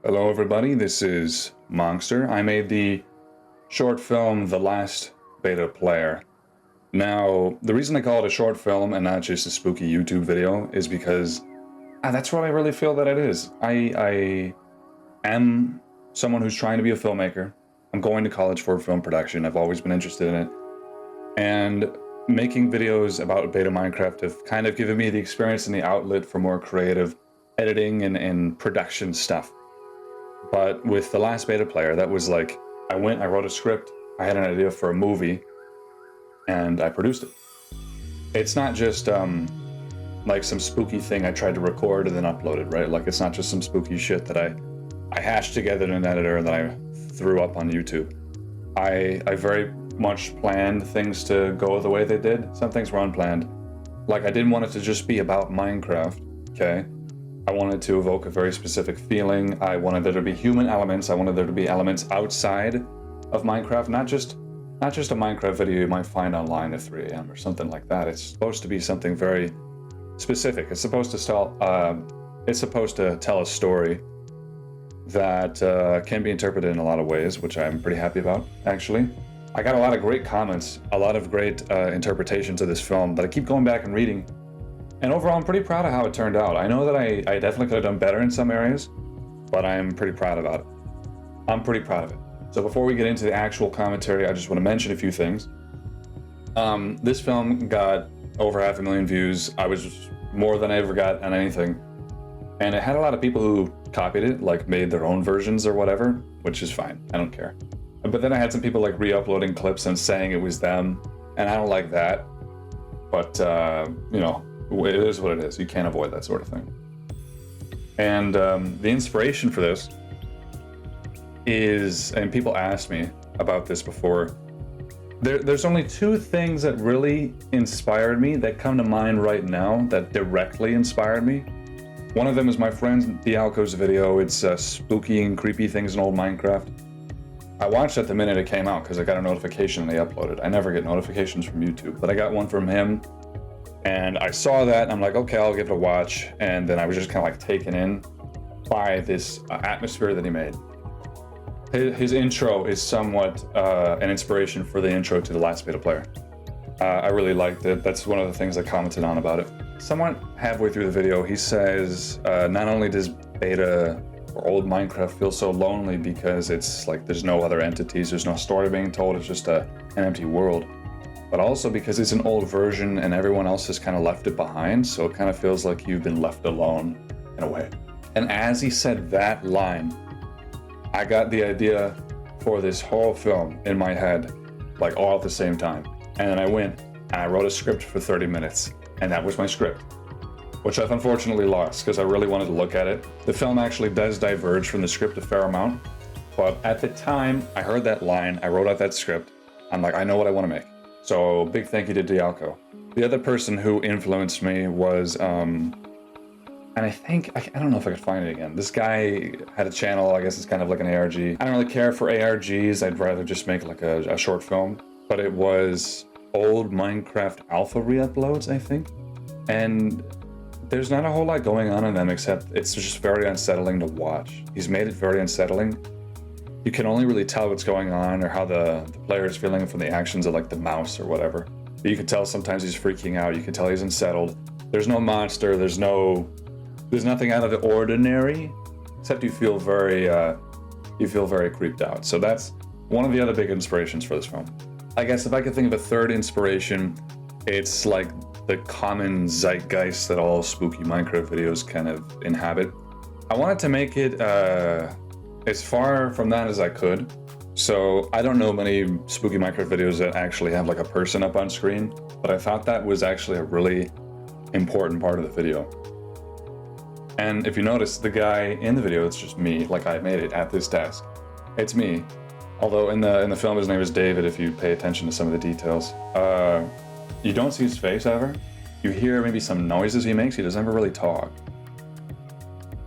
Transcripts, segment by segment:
Hello everybody, this is Monster. I made the short film The Last Beta Player. Now, the reason I call it a short film and not just a spooky YouTube video is because that's what I really feel that it is. I am someone who's trying to be a filmmaker. I'm going to college for film production. I've always been interested in it. And making videos about beta Minecraft have kind of given me the experience and the outlet for more creative editing and production stuff. But with The Last Beta Player, that was like, I wrote a script, I had an idea for a movie, and I produced it. It's not just like some spooky thing I tried to record and then uploaded, right? Like, it's not just some spooky shit that I hashed together in an editor and then I threw up on YouTube. I very much planned things to go the way they did. Some things were unplanned. Like, I didn't want it to just be about Minecraft, okay? I wanted to evoke a very specific feeling. I wanted there to be human elements. I wanted there to be elements outside of Minecraft, not just a Minecraft video you might find online at 3 a.m. or something like that. It's supposed to be something very specific. It's supposed to tell a story that can be interpreted in a lot of ways, which I'm pretty happy about, actually. I got a lot of great comments, a lot of great interpretations of this film that I keep going back and reading. And overall, I'm pretty proud of how it turned out. I know that I definitely could have done better in some areas, but I'm pretty proud about it. I'm pretty proud of it. So before we get into the actual commentary, I just want to mention a few things. This film got over 500,000 views. I was more than I ever got on anything. And it had a lot of people who copied it, like made their own versions or whatever, which is fine. I don't care. But then I had some people like re-uploading clips and saying it was them, and I don't like that. But, you know, it is what it is. You can't avoid that sort of thing. And the inspiration for this is, and people asked me about this before, there's only two things that really inspired me that come to mind right now that directly inspired me. One of them is my friend Dialco's video. It's spooky and creepy things in old Minecraft. I watched it the minute it came out because I got a notification and they uploaded. I never get notifications from YouTube, but I got one from him. And I saw that, and I'm like, okay, I'll give it a watch. And then I was just kind of like taken in by this atmosphere that he made. His intro is somewhat an inspiration for the intro to The Last Beta Player. I really liked it. That's one of the things I commented on about it. Somewhat halfway through the video, he says, not only does beta or old Minecraft feel so lonely because it's like there's no other entities, there's no story being told, it's just an empty world. But also because it's an old version and everyone else has kind of left it behind, so it kind of feels like you've been left alone in a way. And as he said that line, I got the idea for this whole film in my head, like all at the same time. And then I went and I wrote a script for 30 minutes, and that was my script, which I've unfortunately lost because I really wanted to look at it. The film actually does diverge from the script a fair amount, but at the time I heard that line, I wrote out that script, I'm like, I know what I want to make. So big thank you to Dialco. The other person who influenced me was, and I think, I don't know if I could find it again. This guy had a channel, I guess it's kind of like an ARG. I don't really care for ARGs, I'd rather just make like a short film. But it was old Minecraft alpha re-uploads, I think. And there's not a whole lot going on in them except it's just very unsettling to watch. He's made it very unsettling. You can only really tell what's going on or how the player is feeling from the actions of like the mouse or whatever. But you can tell sometimes he's freaking out. You can tell he's unsettled. There's no monster. There's nothing out of the ordinary, except you feel very creeped out. So that's one of the other big inspirations for this film. I guess if I could think of a third inspiration, it's like the common zeitgeist that all spooky Minecraft videos kind of inhabit. I wanted to make it as far from that as I could. So I don't know many spooky Minecraft videos that actually have like a person up on screen, but I thought that was actually a really important part of the video. And if you notice, the guy in the video, it's just me, like I made it at this desk. It's me. Although in the film his name is David, if you pay attention to some of the details. You don't see his face ever. You hear maybe some noises he makes, he doesn't ever really talk.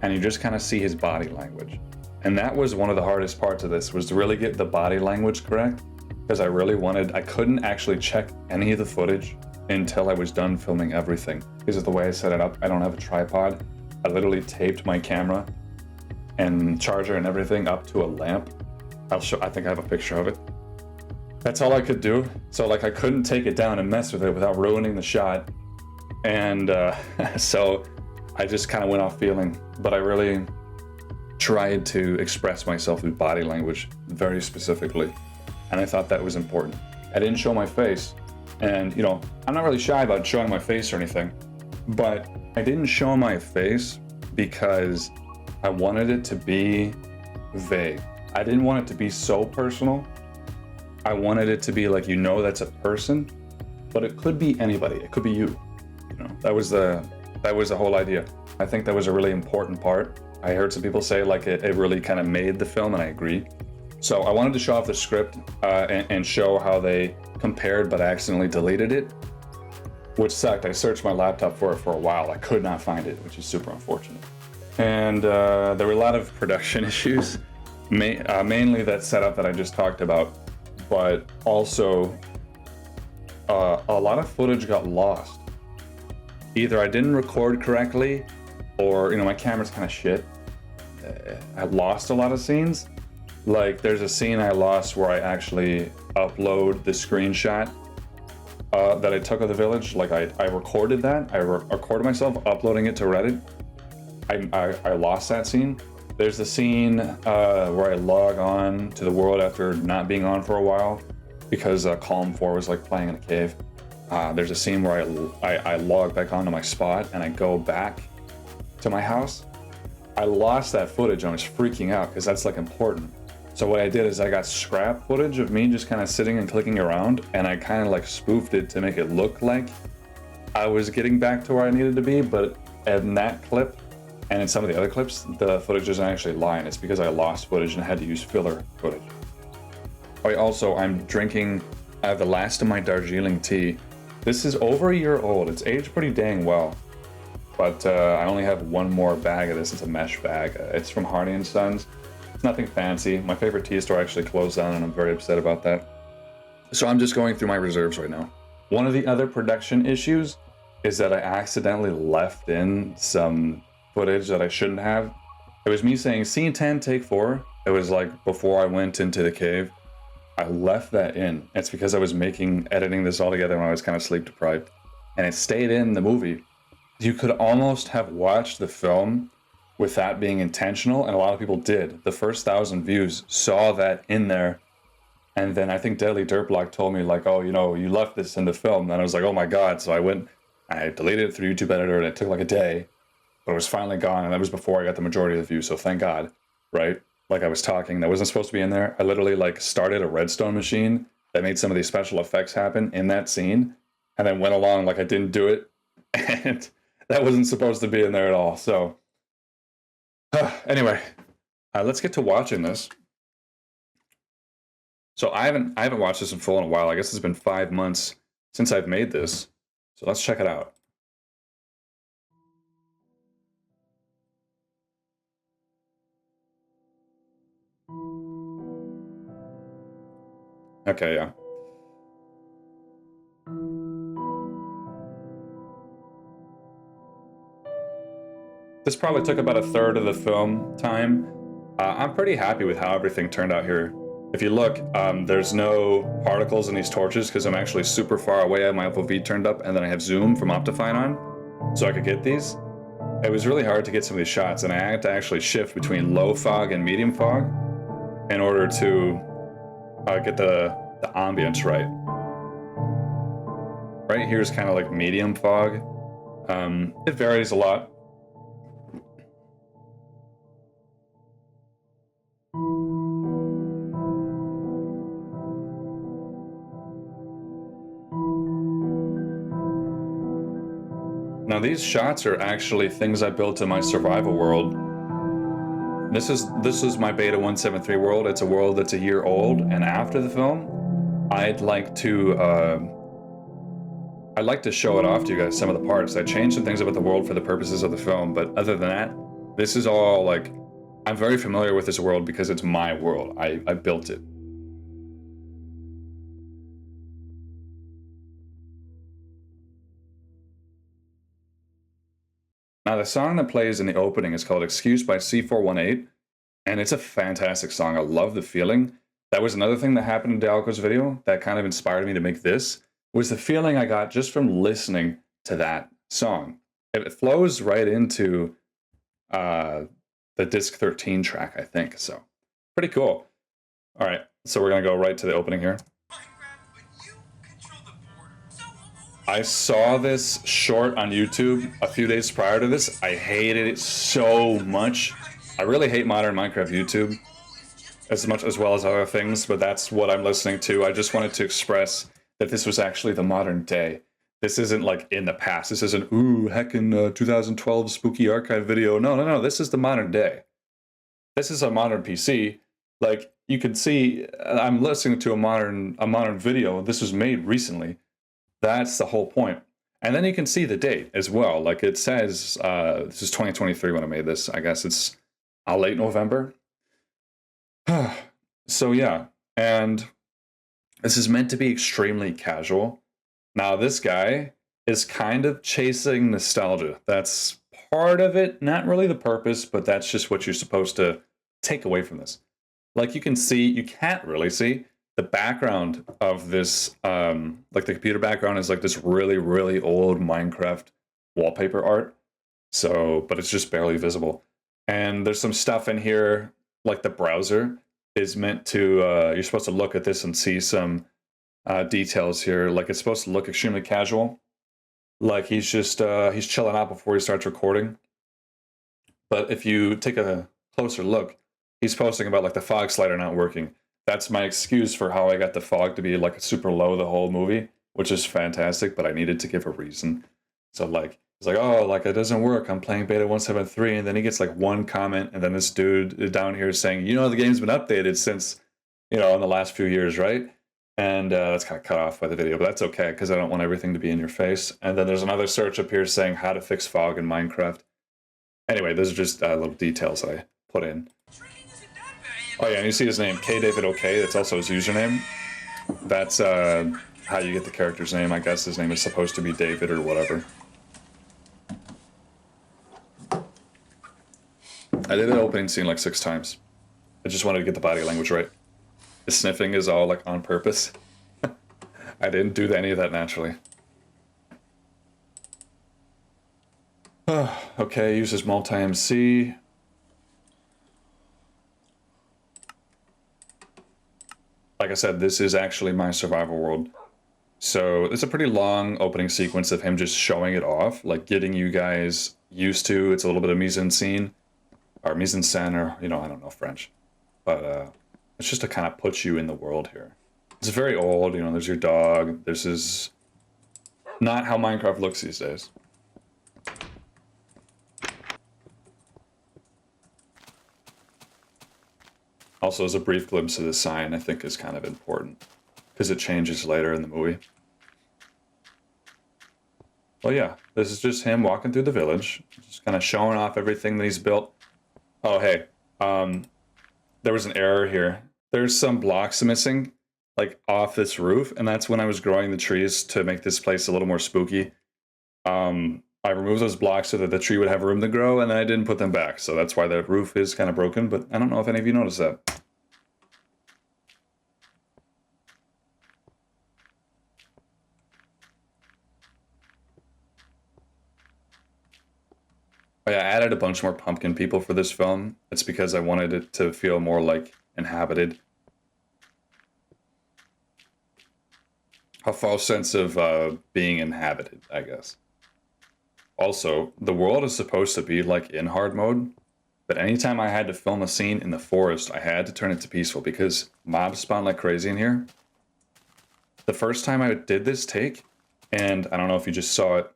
And you just kind of see his body language. And that was one of the hardest parts of this, was to really get the body language correct, because I couldn't actually check any of the footage until I was done filming everything. Because of the way I set it up, I don't have a tripod. I literally taped my camera and charger and everything up to a lamp. I'll show, I think I have a picture of it. That's all I could do. So like I couldn't take it down and mess with it without ruining the shot. And so I just kind of went off feeling, but I really tried to express myself through body language very specifically. And I thought that was important. I didn't show my face. And you know, I'm not really shy about showing my face or anything, but I didn't show my face because I wanted it to be vague. I didn't want it to be so personal. I wanted it to be like, you know, that's a person, but it could be anybody. It could be you. You know, that was the whole idea. I think that was a really important part. I heard some people say like it really kind of made the film, and I agree. So I wanted to show off the script and show how they compared, but I accidentally deleted it, which sucked. I searched my laptop for it for a while. I could not find it, which is super unfortunate. And there were a lot of production issues, mainly that setup that I just talked about, but also a lot of footage got lost. Either I didn't record correctly, or, you know, my camera's kind of shit. I lost a lot of scenes. Like there's a scene I lost where I actually upload the screenshot that I took of the village. Like I recorded that. I recorded myself uploading it to Reddit. I lost that scene. There's the scene where I log on to the world after not being on for a while because Column 4 was like playing in a cave. There's a scene where I log back onto my spot and I go back to my house. I lost that footage. I was freaking out because that's like important. So what I did is I got scrap footage of me just kind of sitting and clicking around, and I kind of like spoofed it to make it look like I was getting back to where I needed to be. But in that clip and in some of the other clips, the footage doesn't actually lie, and it's because I lost footage and had to use filler footage. Also, I'm drinking the last of my Darjeeling tea. This is over a year old. It's aged pretty dang well. But I only have one more bag of this. It's a mesh bag. It's from Harney & Sons. It's nothing fancy. My favorite tea store actually closed down, and I'm very upset about that. So I'm just going through my reserves right now. One of the other production issues is that I accidentally left in some footage that I shouldn't have. It was me saying scene 10, take 4. It was like before I went into the cave. I left that in. It's because I was editing this all together when I was kind of sleep deprived. And it stayed in the movie. You could almost have watched the film with that being intentional, and a lot of people did. The first 1,000 views saw that in there, and then I think Deadly Dirtblock told me like, oh, you know, you left this in the film, and I was like, oh my god. So I deleted it through YouTube Editor, and it took like a day, but it was finally gone, and that was before I got the majority of the views, so thank god, right? Like I was talking, that wasn't supposed to be in there. I literally like started a redstone machine that made some of these special effects happen in that scene, and then went along like I didn't do it, and that wasn't supposed to be in there at all, so... Anyway, let's get to watching this. So I haven't watched this in full in a while. I guess it's been 5 months since I've made this. So let's check it out. Okay, yeah. This probably took about a third of the film time. I'm pretty happy with how everything turned out here. If you look, there's no particles in these torches because I'm actually super far away. I have my FOV turned up, and then I have zoom from Optifine on, so I could get these. It was really hard to get some of these shots, and I had to actually shift between low fog and medium fog in order to get the ambience right. Right here's kind of like medium fog. It varies a lot. Now these shots are actually things I built in my survival world. This is my beta 173 world. It's a world that's a year old, and after the film, I'd like to show it off to you guys, some of the parts. I changed some things about the world for the purposes of the film, but other than that, this is all like, I'm very familiar with this world because it's my world. I built it. Now the song that plays in the opening is called Excuse by C418. And it's a fantastic song. I love the feeling. That was another thing that happened in Dalco's video that kind of inspired me to make this, was the feeling I got just from listening to that song. It flows right into the disc 13 track, I think. So pretty cool. All right, so we're gonna go right to the opening here. I saw this short on YouTube a few days prior to this. I hated it so much. I really hate modern Minecraft YouTube as much as well as other things, but that's what I'm listening to. I just wanted to express that this was actually the modern day. This isn't like in the past. This isn't, ooh, heckin' 2012 spooky archive video. No. This is the modern day. This is a modern PC. Like, you can see, I'm listening to a modern video. This was made recently. That's the whole point. And then you can see the date as well. Like it says, this is 2023 when I made this. I guess it's late November. So yeah, and this is meant to be extremely casual. Now this guy is kind of chasing nostalgia. That's part of it, not really the purpose, but that's just what you're supposed to take away from this. Like you can see, you can't really see, the background of this, like the computer background is like this really, really old Minecraft wallpaper art. So, but it's just barely visible. And there's some stuff in here, like the browser is meant to, you're supposed to look at this and see some details here. Like it's supposed to look extremely casual. Like he's just, he's chilling out before he starts recording. But if you take a closer look, he's posting about like the fog slider not working. That's my excuse for how I got the fog to be like super low the whole movie, which is fantastic, but I needed to give a reason. So like, he's like, oh, like it doesn't work. I'm playing beta 173. And then he gets like one comment. And then this dude down here is saying, you know, the game's been updated since, you know, in the last few years, right? And that's kind of cut off by the video, but that's okay because I don't want everything to be in your face. And then there's another search up here saying how to fix fog in Minecraft. Anyway, those are just little details I put in. Oh yeah, and you see his name, KDavidOK, that's also his username. That's how you get the character's name. I guess his name is supposed to be David or whatever. I did the opening scene like 6 times. I just wanted to get the body language right. The sniffing is all like on purpose. I didn't do any of that naturally. Okay, uses multi-MC. Like I said, this is actually my survival world. So it's a pretty long opening sequence of him just showing it off, like getting you guys used to. It's a little bit of mise-en-scene, or mise-en-scène, or, you know, I don't know French. But it's just to kind of put you in the world here. It's very old, you know, there's your dog. This is not how Minecraft looks these days. Also, as a brief glimpse of the sign, I think is kind of important, because it changes later in the movie. Well, yeah, this is just him walking through the village, just kind of showing off everything that he's built. Oh, hey, there was an error here. There's some blocks missing, like off this roof, and that's when I was growing the trees to make this place a little more spooky. I removed those blocks so that the tree would have room to grow, and then I didn't put them back, so that's why the roof is kind of broken, but I don't know if any of you noticed that. Oh, yeah, I added a bunch more pumpkin people for this film. It's because I wanted it to feel more like inhabited. A false sense of being inhabited, I guess. Also, the world is supposed to be like in hard mode, but anytime I had to film a scene in the forest, I had to turn it to peaceful because mobs spawn like crazy in here. The first time I did this take, and I don't know if you just saw it,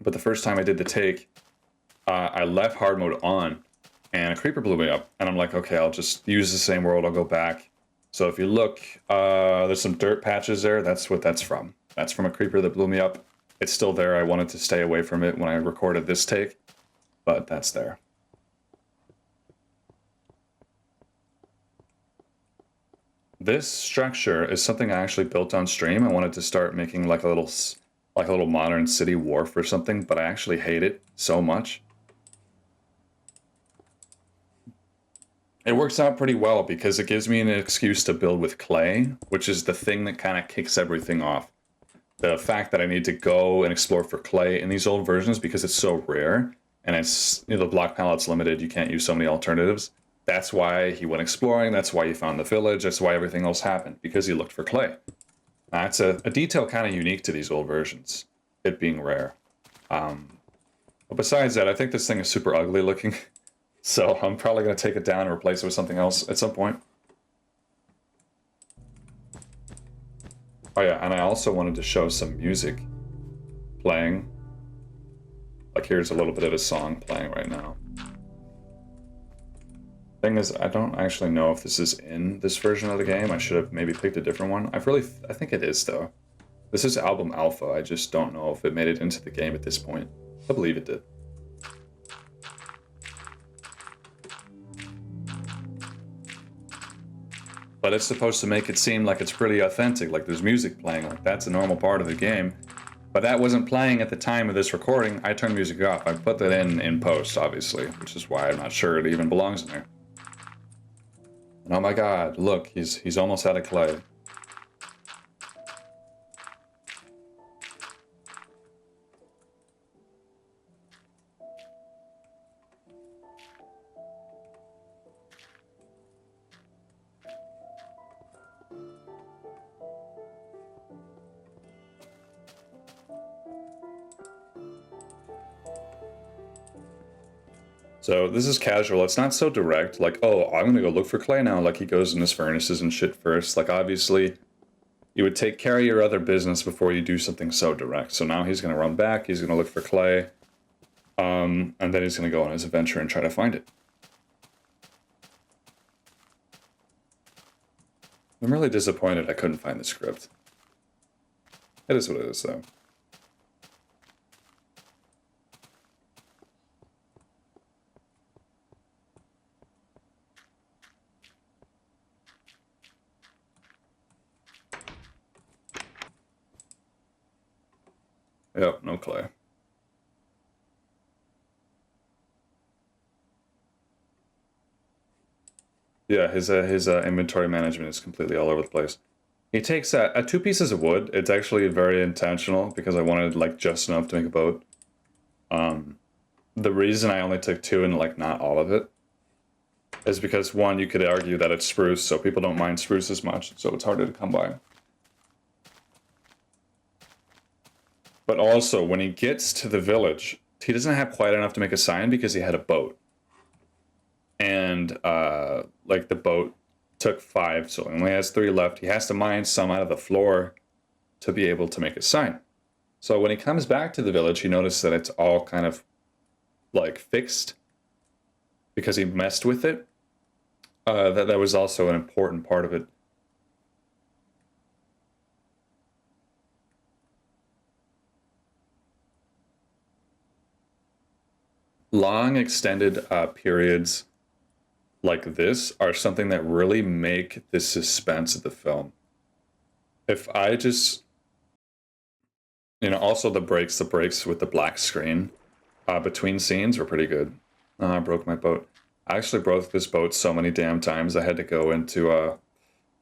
but the first time I did the take, I left hard mode on, and a creeper blew me up, and I'm like, okay, I'll just use the same world, I'll go back. So if you look, there's some dirt patches there, that's what that's from. That's from a creeper that blew me up. It's still there. I wanted to stay away from it when I recorded this take, but that's there. This structure is something I actually built on stream. I wanted to start making like a little modern city wharf or something, but I actually hate it so much. It works out pretty well because it gives me an excuse to build with clay, which is the thing that kind of kicks everything off. The fact that I need to go and explore for clay in these old versions because it's so rare and it's, you know, the block palette's limited, you can't use so many alternatives. That's why he went exploring, that's why he found the village, that's why everything else happened, because he looked for clay. That's a detail kind of unique to these old versions, it being rare. But besides that, I think this thing is super ugly looking. So I'm probably going to take it down and replace it with something else at some point. Oh yeah, and I also wanted to show some music playing. Like here's a little bit of a song playing right now. Thing is, I don't actually know if this is in this version of the game. I should have maybe picked a different one. I think it is though. This is album alpha. I just don't know if it made it into the game at this point. I believe it did. But it's supposed to make it seem like it's pretty authentic, like there's music playing, like that's a normal part of the game. But that wasn't playing at the time of this recording. I turned music off. I put that in post, obviously, which is why I'm not sure it even belongs in there. And oh my god, look, he's almost out of clay. So this is casual. It's not so direct, like, oh, I'm gonna go look for clay now, like he goes in his furnaces and shit first. Like, obviously, you would take care of your other business before you do something so direct. So now he's gonna run back, he's gonna look for clay, and then he's gonna go on his adventure and try to find it. I'm really disappointed I couldn't find the script. It is what it is, though. Yep, no clay. Yeah, his inventory management is completely all over the place. He takes 2 pieces of wood. It's actually very intentional because I wanted like just enough to make a boat. The reason I only took 2 and like not all of it is because one, you could argue that it's spruce, so people don't mind spruce as much, so it's harder to come by. But also, when he gets to the village, he doesn't have quite enough to make a sign because he had a boat. And, like, the boat took 5, so he only has 3 left. He has to mine some out of the floor to be able to make a sign. So when he comes back to the village, he notices that it's all kind of, like, fixed because he messed with it. That was also an important part of it. Long extended periods like this are something that really make the suspense of the film. If I just, you know, also the breaks with the black screen between scenes were pretty good. I broke my boat. I actually broke this boat so many damn times I had to go into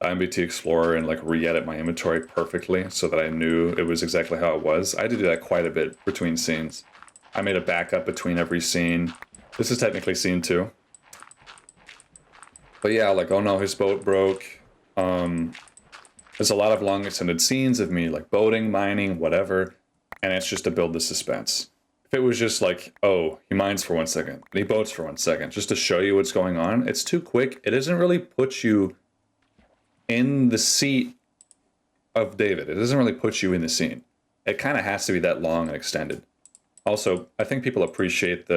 MBT Explorer and like re-edit my inventory perfectly so that I knew it was exactly how it was. I had to do that quite a bit between scenes. I made a backup between every scene. This is technically scene 2. But yeah, like, oh no, his boat broke. There's a lot of long extended scenes of me like boating, mining, whatever, and it's just to build the suspense. If it was just like, oh, he mines for 1 second, and he boats for 1 second, just to show you what's going on, it's too quick. It doesn't really put you in the seat of David. It doesn't really put you in the scene. It kind of has to be that long and extended. Also, I think people appreciate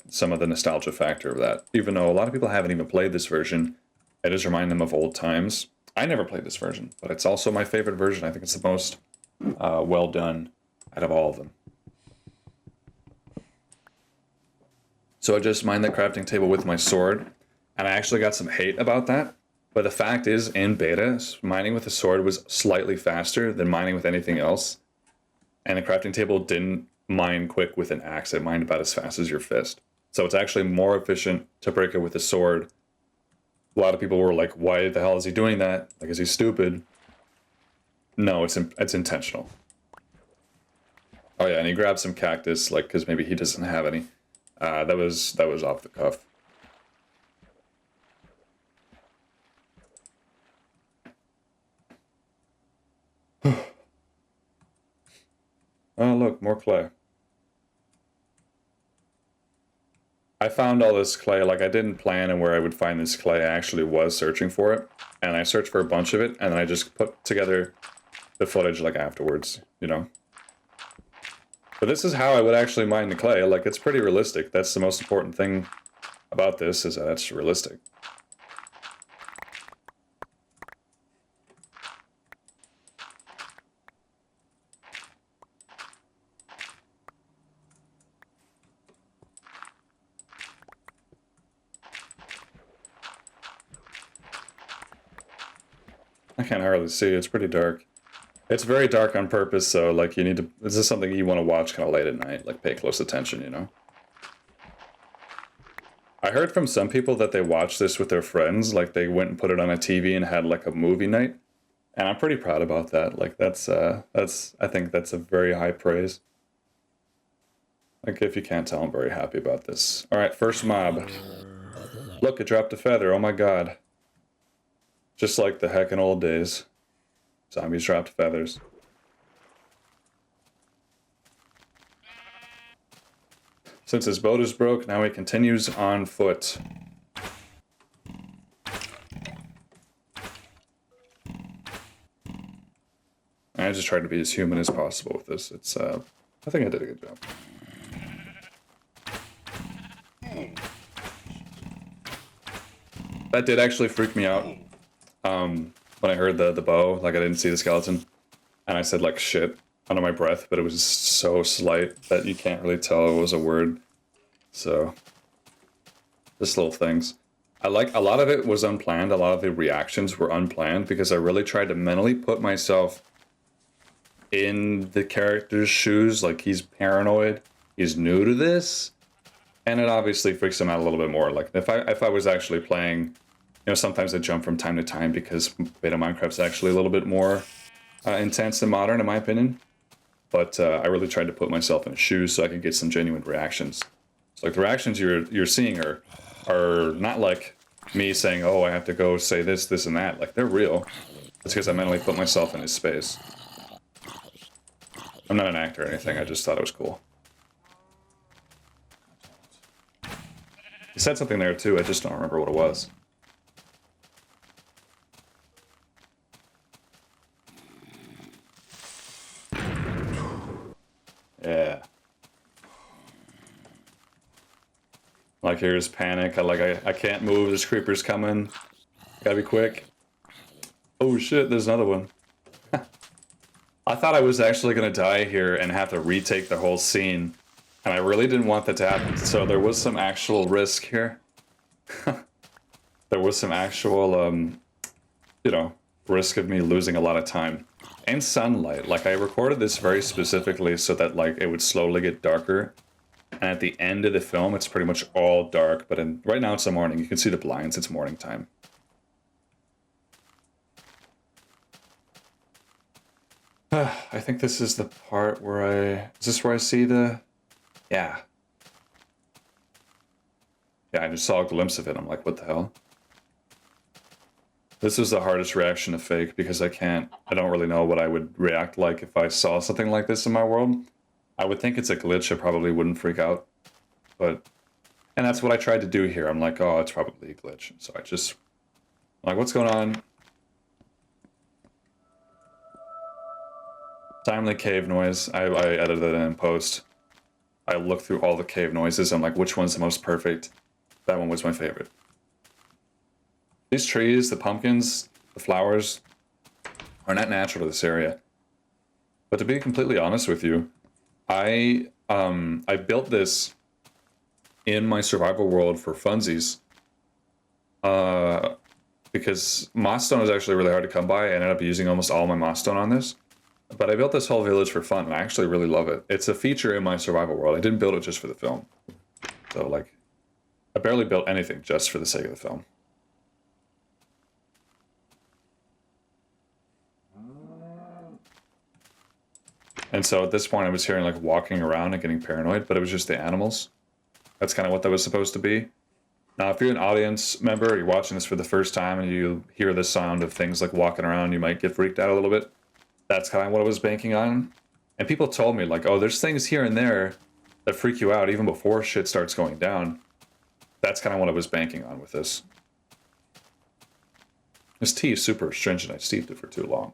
some of the nostalgia factor of that. Even though a lot of people haven't even played this version, it does remind them of old times. I never played this version, but it's also my favorite version. I think it's the most well done out of all of them. So I just mined the crafting table with my sword, and I actually got some hate about that. But the fact is, in beta, mining with a sword was slightly faster than mining with anything else. And the crafting table didn't mine quick with an axe. It mined about as fast as your fist. So it's actually more efficient to break it with a sword A lot of people were like, why the hell is he doing that? Like, is he stupid? No, it's intentional. Oh yeah, and he grabbed some cactus, like, because maybe he doesn't have any. That was off the cuff. Oh look, more clay. I found all this clay, like I didn't plan on where I would find this clay. I actually was searching for it, and I searched for a bunch of it, and then I just put together the footage like afterwards, you know? But this is how I would actually mine the clay. Like, it's pretty realistic. That's the most important thing about this, is that it's realistic. I can't hardly see. It's pretty dark. It's very dark on purpose, so, like, you need to... This is something you want to watch kind of late at night. Like, pay close attention, you know? I heard from some people that they watched this with their friends. Like, they went and put it on a TV and had, like, a movie night. And I'm pretty proud about that. Like, I think that's a very high praise. Like, if you can't tell, I'm very happy about this. Alright, first mob. Look, it dropped a feather. Oh my god. Just like the heckin' old days. Zombies dropped feathers. Since his boat is broke, now he continues on foot. I just tried to be as human as possible with this. It's, I think I did a good job. That did actually freak me out. When I heard the bow, like I didn't see the skeleton. And I said like shit under my breath, but it was so slight that you can't really tell it was a word. So, just little things. A lot of it was unplanned. A lot of the reactions were unplanned because I really tried to mentally put myself in the character's shoes. Like, he's paranoid, he's new to this, and it obviously freaks him out a little bit more. Like, if I was actually playing, you know, sometimes I jump from time to time because beta Minecraft's actually a little bit more intense than modern, in my opinion. But I really tried to put myself in his shoes so I could get some genuine reactions. So, like, the reactions you're seeing are not like me saying, oh, I have to go say this, this, and that. Like, they're real. It's because I mentally put myself in his space. I'm not an actor or anything, I just thought it was cool. He said something there too, I just don't remember what it was. Yeah. Like, here's panic. I can't move. There's creepers coming. Gotta be quick. Oh shit, there's another one. I thought I was actually gonna die here and have to retake the whole scene. And I really didn't want that to happen. So there was some actual risk here. There was some actual, you know, risk of me losing a lot of time. And sunlight. Like, I recorded this very specifically so that, like, it would slowly get darker. And at the end of the film, it's pretty much all dark. But right now it's the morning. You can see the blinds. It's morning time. I think this is the part where is this where I see the... Yeah. Yeah, I just saw a glimpse of it. I'm like, what the hell? This is the hardest reaction to fake because I don't really know what I would react like if I saw something like this in my world. I would think it's a glitch. I probably wouldn't freak out. And that's what I tried to do here. I'm like, oh, it's probably a glitch. So I'm like, what's going on? Timely cave noise. I edited it in post. I looked through all the cave noises. I'm like, which one's the most perfect? That one was my favorite. These trees, the pumpkins, the flowers are not natural to this area. But to be completely honest with you, I built this in my survival world for funsies. Because moss stone is actually really hard to come by. I ended up using almost all my moss stone on this. But I built this whole village for fun, and I actually really love it. It's a feature in my survival world. I didn't build it just for the film. So, like, I barely built anything just for the sake of the film. And so at this point I was hearing like walking around and getting paranoid, but it was just the animals. That's kind of what that was supposed to be. Now, if you're an audience member, you're watching this for the first time and you hear the sound of things like walking around, you might get freaked out a little bit. That's kind of what I was banking on. And people told me like, oh, there's things here and there that freak you out even before shit starts going down. That's kind of what I was banking on with this. This tea is super astringent. I steeped it for too long.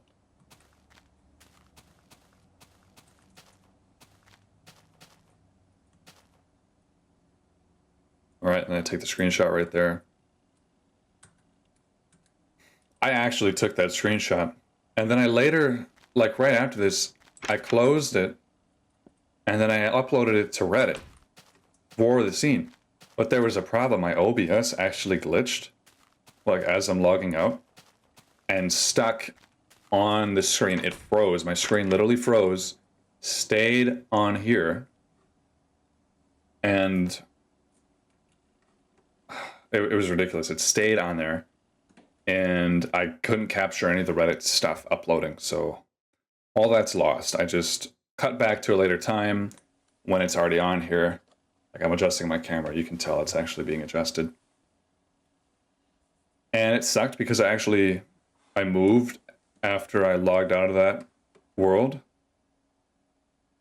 All right, and I take the screenshot right there. I actually took that screenshot. And then I later, like right after this, I closed it. And then I uploaded it to Reddit for the scene. But there was a problem. My OBS actually glitched, like as I'm logging out, and stuck on the screen. It froze. My screen literally froze, stayed on here, and it was ridiculous. It stayed on there, and I couldn't capture any of the Reddit stuff uploading. So all that's lost. I just cut back to a later time when it's already on here. Like I'm adjusting my camera. You can tell it's actually being adjusted. And it sucked because I moved after I logged out of that world.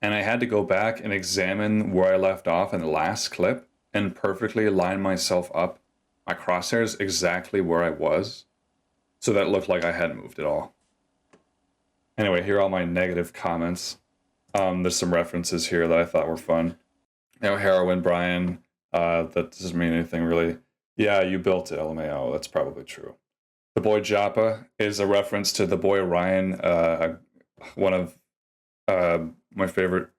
And I had to go back and examine where I left off in the last clip and perfectly line myself up, my crosshairs exactly where I was, so that it looked like I hadn't moved at all. Anyway, here are all my negative comments. There's some references here that I thought were fun. You know, heroin, Brian, that doesn't mean anything really. Yeah, you built it, LMAO. That's probably true. The boy Joppa is a reference to the boy Ryan, one of my favorite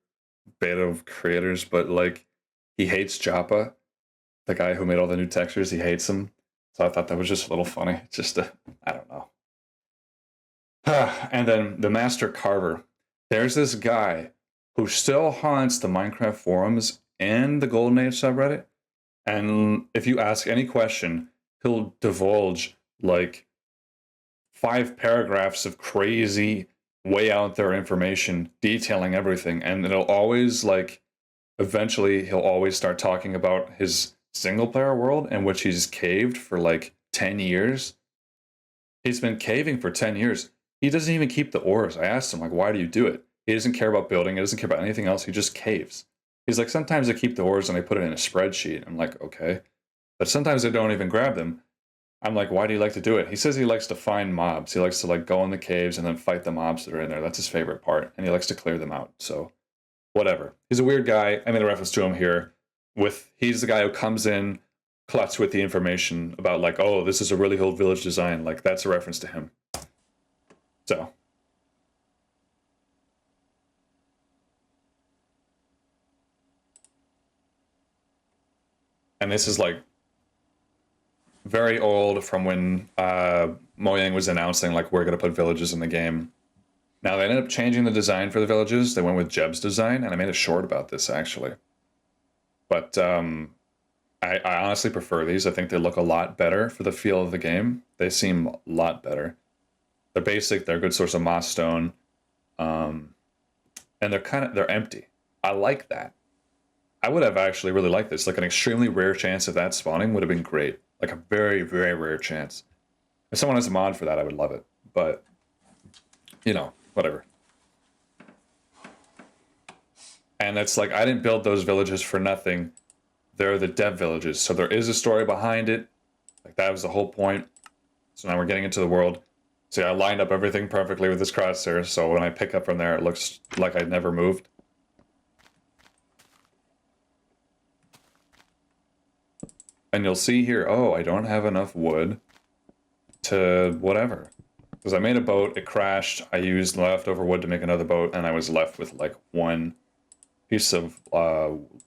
beta creators, but like he hates Joppa, the guy who made all the new textures. He hates him. So I thought that was just a little funny. Just I don't know. And then the Master Carver. There's this guy who still haunts the Minecraft forums and the Golden Age subreddit. And if you ask any question, he'll divulge like 5 paragraphs of crazy, way out there information detailing everything. And it'll always like, eventually he'll always start talking about his single player world in which he's caved for like 10 years. He's been caving for 10 years. He doesn't even keep the ores. I asked him, like, why do you do it? He doesn't care about building. He doesn't care about anything else. He just caves. He's like, sometimes I keep the ores and I put it in a spreadsheet. I'm like, okay. But sometimes I don't even grab them. I'm like, why do you like to do it? He says he likes to find mobs. He likes to like go in the caves and then fight the mobs that are in there. That's his favorite part. And he likes to clear them out. So whatever. He's a weird guy. I made a reference to him here. He's the guy who comes in clutch with the information about like, oh, this is a really old village design. Like that's a reference to him. So. And this is like very old from when Mojang was announcing like we're going to put villages in the game. Now they ended up changing the design for the villages. They went with Jeb's design, and I made a short about this actually. But I honestly prefer these. I think they look a lot better for the feel of the game. They seem a lot better. They're basic. They're a good source of moss stone, and they're empty. I like that. I would have actually really liked this. Like an extremely rare chance of that spawning would have been great. Like a very, very rare chance. If someone has a mod for that, I would love it. But, you know, whatever. And it's like, I didn't build those villages for nothing. They're the dev villages. So there is a story behind it. Like that was the whole point. So now we're getting into the world. See, I lined up everything perfectly with this crosshair. So when I pick up from there, it looks like I never moved. And you'll see here, oh, I don't have enough wood to whatever. Because I made a boat, it crashed, I used leftover wood to make another boat, and I was left with like one piece of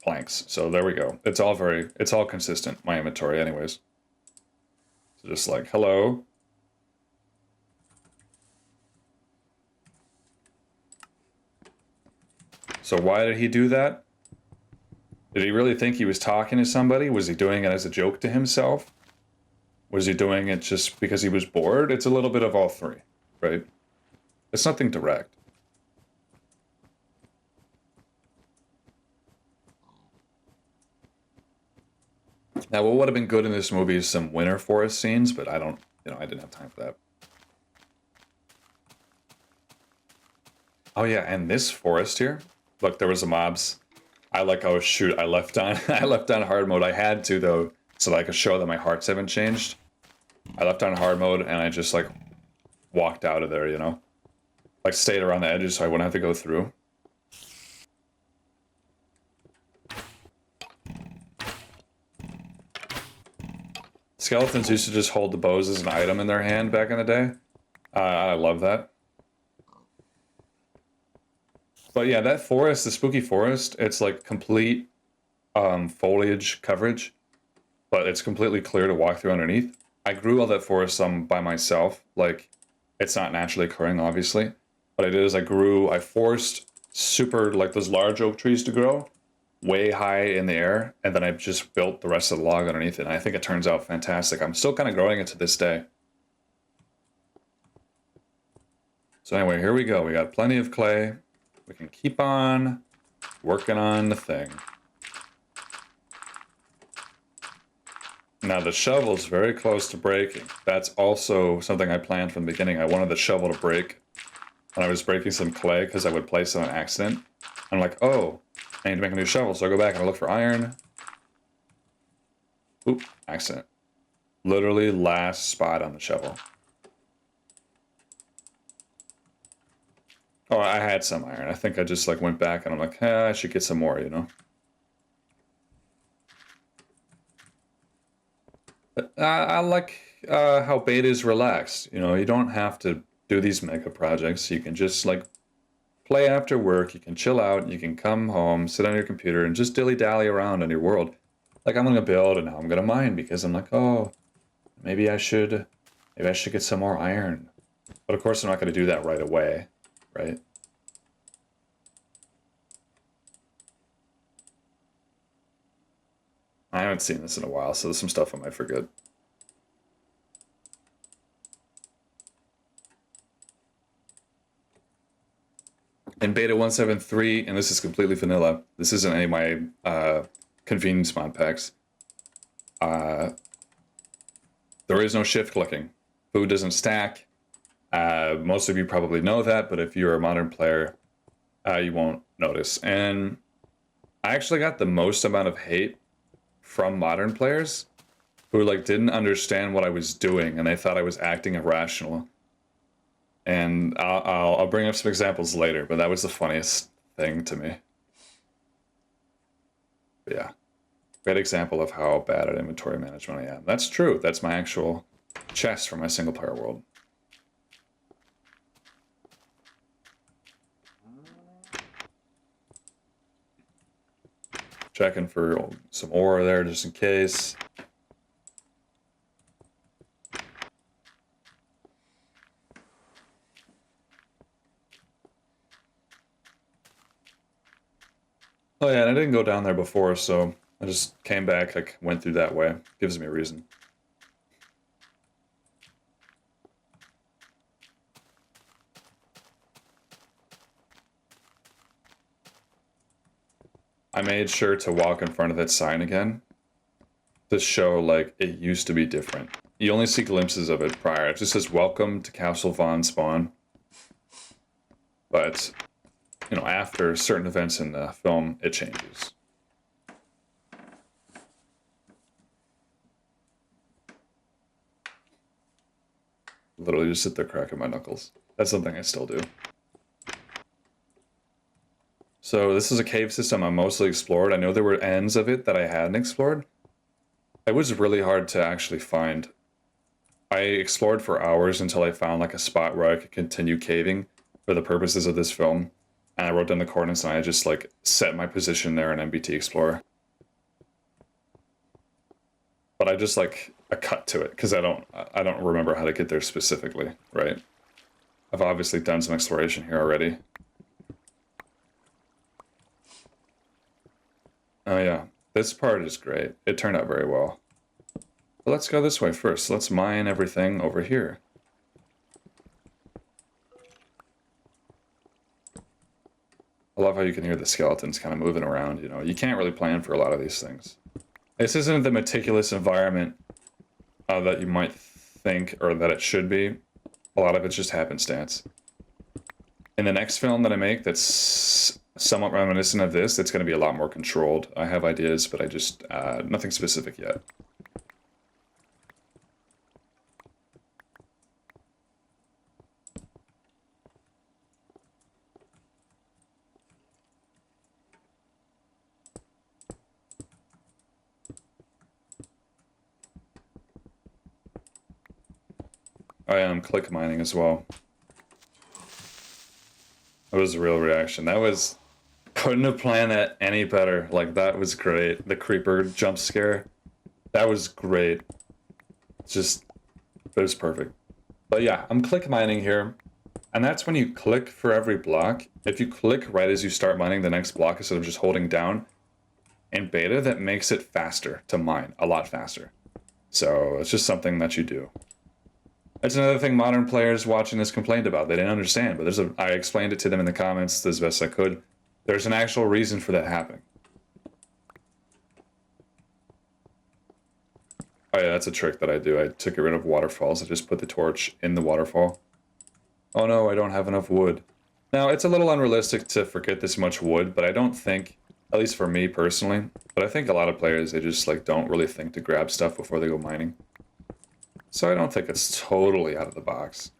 planks. So there we go. It's all consistent, my inventory anyways. So just like, hello. So why did he do that? Did he really think he was talking to somebody? Was he doing it as a joke to himself? Was he doing it just because he was bored? It's a little bit of all three, right? It's nothing direct. Now, what would have been good in this movie is some winter forest scenes, but I don't, you know, I didn't have time for that. Oh yeah, and this forest here, look, there was the mobs. Oh shoot, I left on I left on hard mode. I had to though, so that I could show that my hearts haven't changed. I left on hard mode and I just like walked out of there, you know? Like stayed around the edges so I wouldn't have to go through. Skeletons used to just hold the bows as an item in their hand back in the day. I love that. But yeah, that forest, the spooky forest, it's like complete foliage coverage, but it's completely clear to walk through underneath. I grew all that forest by myself. Like, it's not naturally occurring, obviously. What I did is I forced super, like those large oak trees to grow way high in the air, and then I just built the rest of the log underneath it, and I think it turns out fantastic. I'm still kind of growing it to this day. So anyway, here we go. We got plenty of clay. We can keep on working on the thing. Now the shovel's very close to breaking. That's also something I planned from the beginning. I wanted the shovel to break when I was breaking some clay because I would place it on accident. I'm like, oh, I need to make a new shovel, so I go back and I look for iron. Oop, accident. Literally last spot on the shovel. Oh, I had some iron. I think I just like went back and I'm like, I should get some more, you know? But I like how beta is relaxed. You know, you don't have to do these mega projects. You can just like play after work. You can chill out. You can come home, sit on your computer, and just dilly-dally around on your world. Like I'm gonna build and now I'm gonna mine because I'm like, oh, maybe I should get some more iron. But of course I'm not gonna do that right away, right? I haven't seen this in a while, so there's some stuff I might forget. In beta 173, and this is completely vanilla, this isn't any of my convenience mod packs, there is no shift clicking. Food doesn't stack. Most of you probably know that, but if you're a modern player, you won't notice. And I actually got the most amount of hate from modern players who like didn't understand what I was doing and they thought I was acting irrational. And I'll bring up some examples later, but that was the funniest thing to me. But yeah, great example of how bad at inventory management I am. That's true. That's my actual chest for my single player world. Checking for some ore there just in case. Oh yeah, and I didn't go down there before, so I just came back, like went through that way. Gives me a reason. I made sure to walk in front of that sign again to show like it used to be different. You only see glimpses of it prior. It just says welcome to Castle Von Spawn. But, you know, after certain events in the film, it changes. Literally just sit there cracking my knuckles. That's something I still do. So this is a cave system I mostly explored. I know there were ends of it that I hadn't explored. It was really hard to actually find. I explored for hours until I found like a spot where I could continue caving for the purposes of this film. And I wrote down the coordinates and I just like set my position there in MBT Explorer. But I just like a cut to it because I don't remember how to get there specifically, right? I've obviously done some exploration here already. Oh yeah, this part is great. It turned out very well. But let's go this way first. Let's mine everything over here. I love how you can hear the skeletons kind of moving around, you know. You can't really plan for a lot of these things. This isn't the meticulous environment that you might think or that it should be. A lot of it's just happenstance. In the next film that I make that's somewhat reminiscent of this, it's going to be a lot more controlled. I have ideas, but I just, nothing specific yet. I am click mining as well. That was a real reaction. That was... Couldn't have planned that any better. Like, that was great. The creeper jump scare. That was great. Just... It was perfect. But yeah, I'm click mining here. And that's when you click for every block. If you click right as you start mining the next block instead of just holding down in beta, that makes it faster to mine. A lot faster. So, it's just something that you do. That's another thing modern players watching this complained about. They didn't understand, but I explained it to them in the comments as best I could. There's an actual reason for that happening. Oh yeah, that's a trick that I do. To get rid of waterfalls, I just put the torch in the waterfall. Oh no, I don't have enough wood. Now, it's a little unrealistic to forget this much wood, but I don't think, at least for me personally, but I think a lot of players, they just like don't really think to grab stuff before they go mining. So I don't think it's totally out of the box.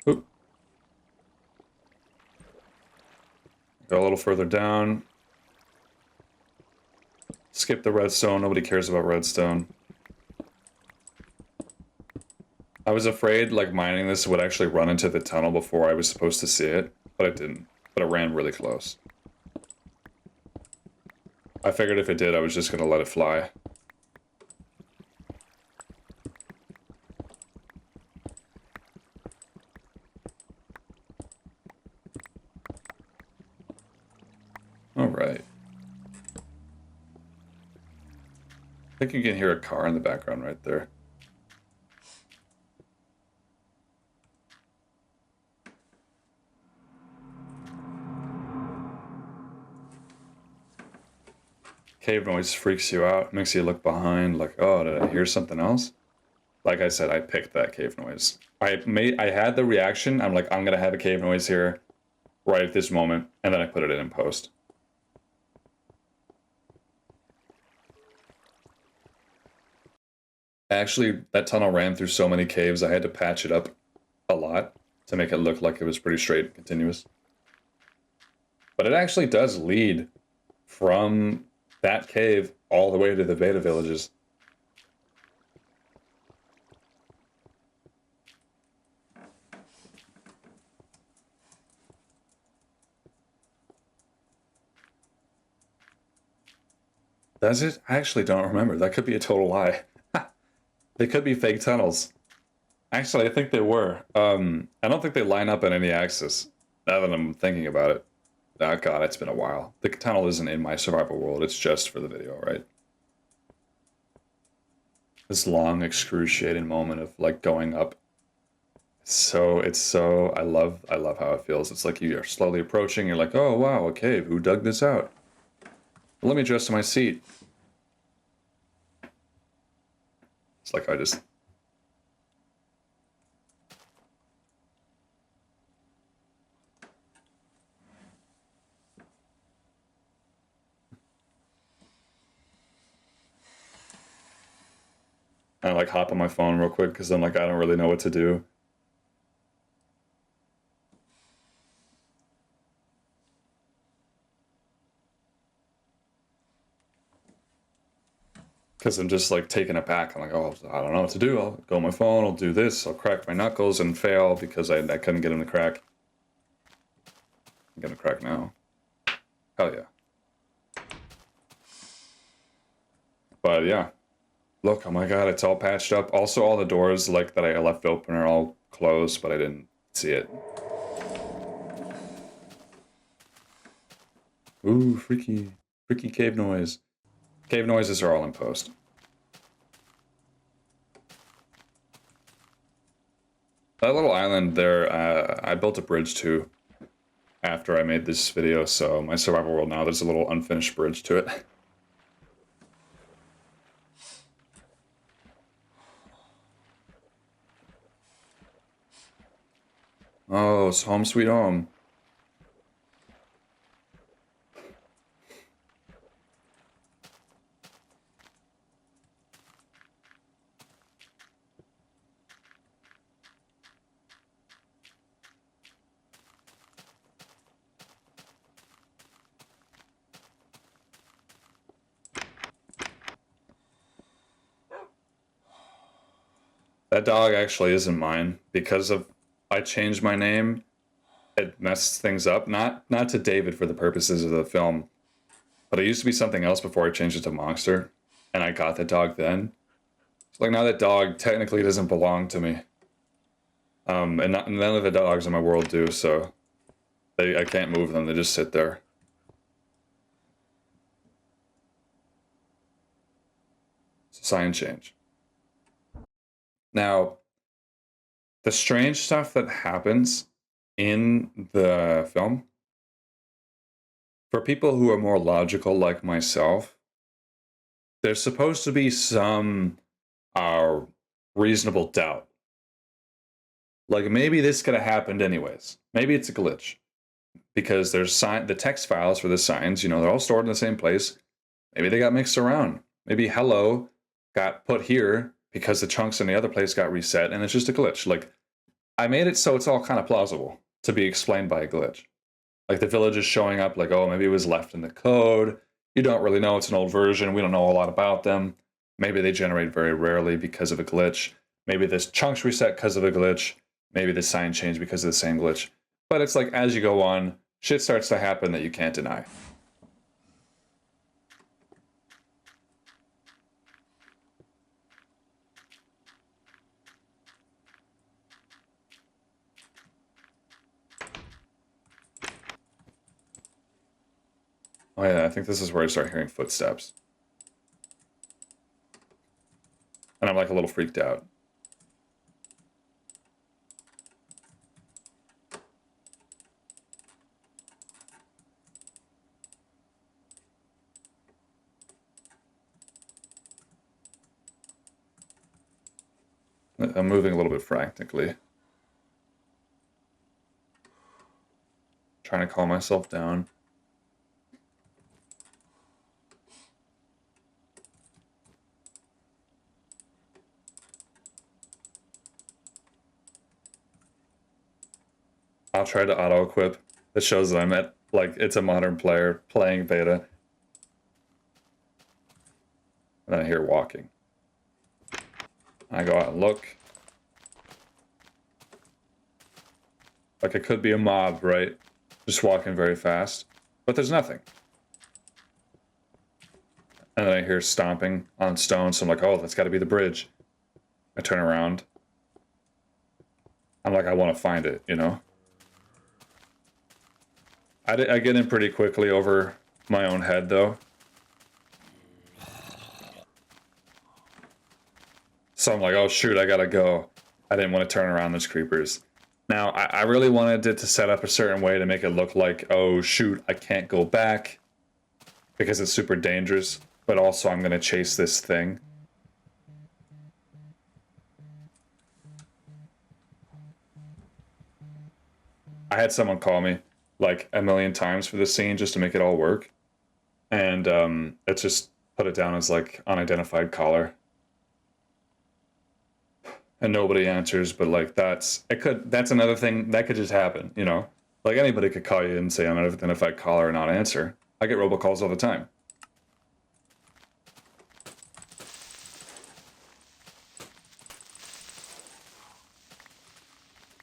Oop. Go a little further down. Skip the redstone. Nobody cares about redstone. I was afraid, like, mining this would actually run into the tunnel before I was supposed to see it, but it didn't. But it ran really close. I figured if it did, I was just gonna let it fly. Alright. I think you can hear a car in the background right there. Cave noise freaks you out, makes you look behind, like, oh, did I hear something else? Like I said, I picked that cave noise. I had the reaction, I'm like, I'm gonna have a cave noise here right at this moment, and then I put it in post. Actually, that tunnel ran through so many caves, I had to patch it up a lot to make it look like it was pretty straight and continuous. But it actually does lead from that cave all the way to the beta villages. Does it? I actually don't remember. That could be a total lie. They could be fake tunnels. Actually, I think they were. I don't think they line up on any axis, now that I'm thinking about it. Oh god, it's been a while. The tunnel isn't in my survival world, it's just for the video, right? This long, excruciating moment of, like, going up. I love how it feels. It's like you're slowly approaching, you're like, oh wow, a cave, who dug this out? Let me adjust to my seat. It's like I just... I like hop on my phone real quick because I'm like, I don't really know what to do. Because I'm just like taken aback. I'm like, oh, I don't know what to do. I'll go on my phone, I'll do this, I'll crack my knuckles and fail because I couldn't get him to crack. I'm gonna crack now. Hell yeah. But yeah. Look, oh my god, it's all patched up. Also, all the doors like that I left open are all closed, but I didn't see it. Ooh, freaky cave noise. Cave noises are all in post. That little island there, I built a bridge to. after I made this video, so my survival world now, there's a little unfinished bridge to it. Oh, it's home sweet home. That dog actually isn't mine because of I changed my name. It messed things up. Not to David for the purposes of the film, but it used to be something else before I changed it to Monster, and I got the dog then. So like now that dog technically doesn't belong to me. And none of the dogs in my world do, so I can't move them. They just sit there. It's a sign change. Now, the strange stuff that happens in the film, for people who are more logical like myself, there's supposed to be some reasonable doubt. Like maybe this could have happened anyways. Maybe it's a glitch. Because there's the text files for the signs, you know, they're all stored in the same place. Maybe they got mixed around. Maybe hello got put here because the chunks in the other place got reset, and it's just a glitch. Like, I made it so it's all kind of plausible to be explained by a glitch. Like, the village is showing up like, oh, maybe it was left in the code. You don't really know. It's an old version. We don't know a lot about them. Maybe they generate very rarely because of a glitch. Maybe this chunks reset because of a glitch. Maybe the sign changed because of the same glitch. But it's like, as you go on, shit starts to happen that you can't deny. Oh yeah, I think this is where I start hearing footsteps. And I'm like a little freaked out. I'm moving a little bit frantically. Trying to calm myself down. I'll try to auto-equip. It shows that I'm at, like, it's a modern player playing beta. And then I hear walking. I go out and look. Like, it could be a mob, right? Just walking very fast. But there's nothing. And then I hear stomping on stone, so I'm like, oh, that's got to be the bridge. I turn around. I'm like, I want to find it, you know? I get in pretty quickly over my own head, though. So I'm like, oh, shoot, I gotta go. I didn't want to turn around, those creepers. Now, I really wanted it to set up a certain way to make it look like, oh, shoot, I can't go back because it's super dangerous, but also I'm going to chase this thing. I had someone call me like a million times for this scene just to make it all work. And it just put it down as like unidentified caller. And nobody answers, but like that's another thing that could just happen, you know? Like anybody could call you and say unidentified caller and not answer. I get robocalls all the time.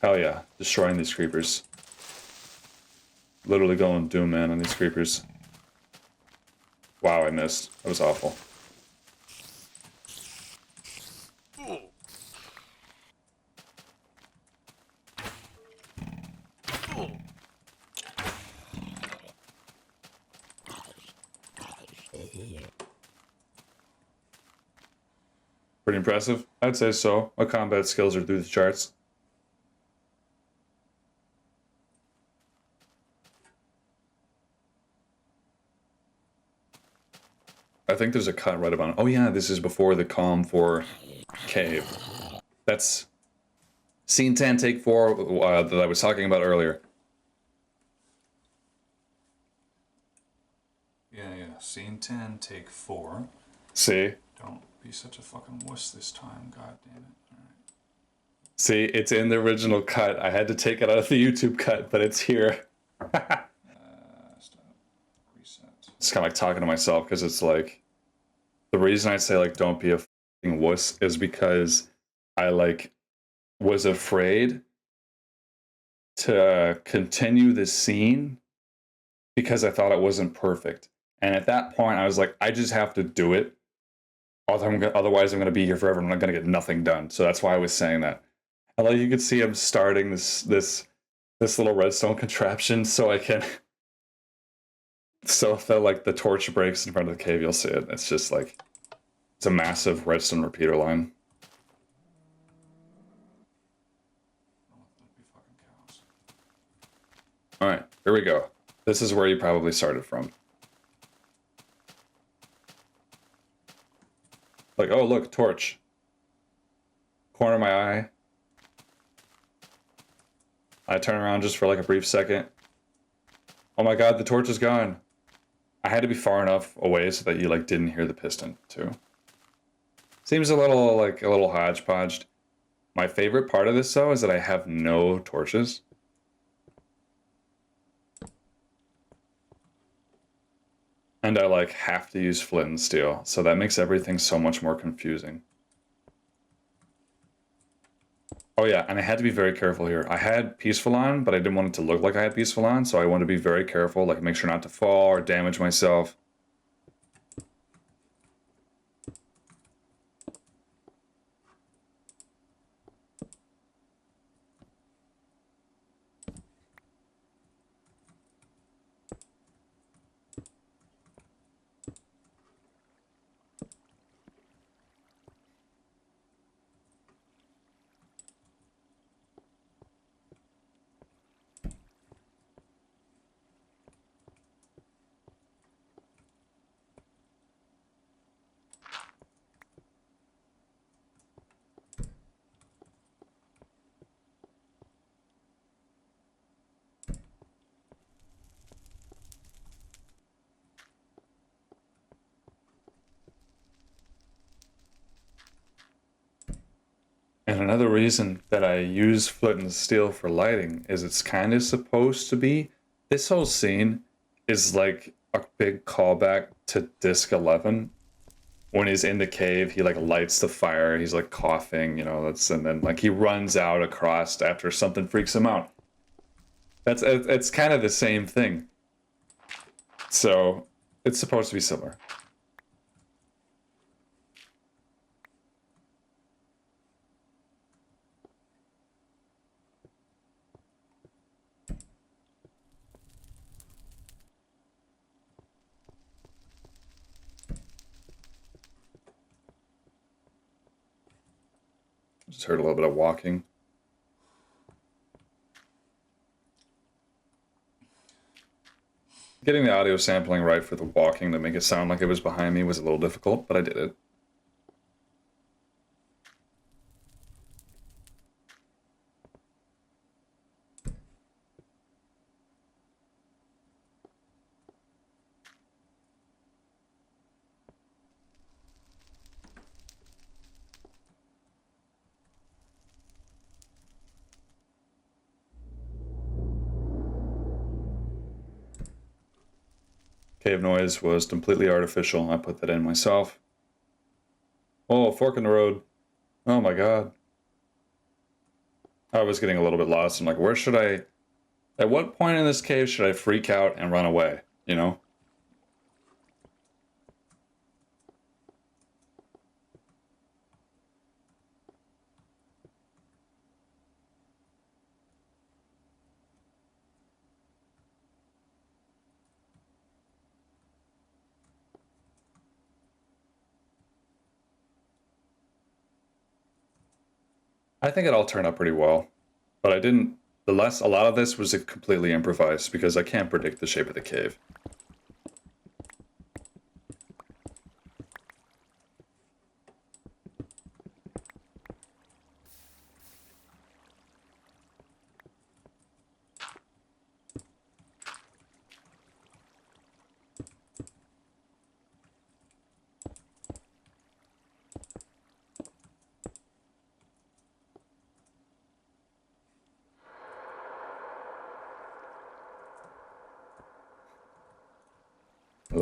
Hell yeah, destroying these creepers. Literally going doom man on these creepers. Wow, I missed. That was awful. Pretty impressive. I'd say so. My combat skills are through the charts. I think there's a cut right about. Oh yeah, this is before the Calm 4 cave. That's scene 10, take 4 that I was talking about earlier. Yeah. Scene 10, take 4. See? Don't be such a fucking wuss this time. God damn it. All right. See, it's in the original cut. I had to take it out of the YouTube cut, but it's here. Stop. Reset. It's kind of like talking to myself because it's like the reason I say like don't be a fucking wuss is because I like was afraid to continue the scene because I thought it wasn't perfect. And at that point, I was like, I just have to do it. Otherwise, I'm going to be here forever. I'm not going to get nothing done. So that's why I was saying that. And like you can see, I'm starting this little redstone contraption so I can. So if the torch breaks in front of the cave, you'll see it. It's just like it's a massive redstone repeater line. All right, here we go. This is where you probably started from. Like, oh, look, torch. Corner of my eye. I turn around just for like a brief second. Oh my god, the torch is gone. I had to be far enough away so that you like didn't hear the piston too. Seems a little hodgepodged. My favorite part of this though is that I have no torches. And I like have to use flint and steel, so that makes everything so much more confusing. Oh yeah, and I had to be very careful here. I had peaceful on, but I didn't want it to look like I had peaceful on, so I wanted to be very careful, like make sure not to fall or damage myself. And another reason that I use flint and steel for lighting is it's kind of supposed to be, this whole scene is like a big callback to Disc 11. When he's in the cave, he like lights the fire, he's like coughing, you know, and then like he runs out across after something freaks him out. It's kind of the same thing. So it's supposed to be similar. Just heard a little bit of walking. Getting the audio sampling right for the walking to make it sound like it was behind me was a little difficult, but I did it. Cave noise was completely artificial. I put that in myself. Oh, fork in the road. Oh my god. I was getting a little bit lost. I'm like, where should I... At what point in this cave should I freak out and run away? You know? I think it all turned out pretty well. But I didn't... A lot of this was completely improvised because I can't predict the shape of the cave.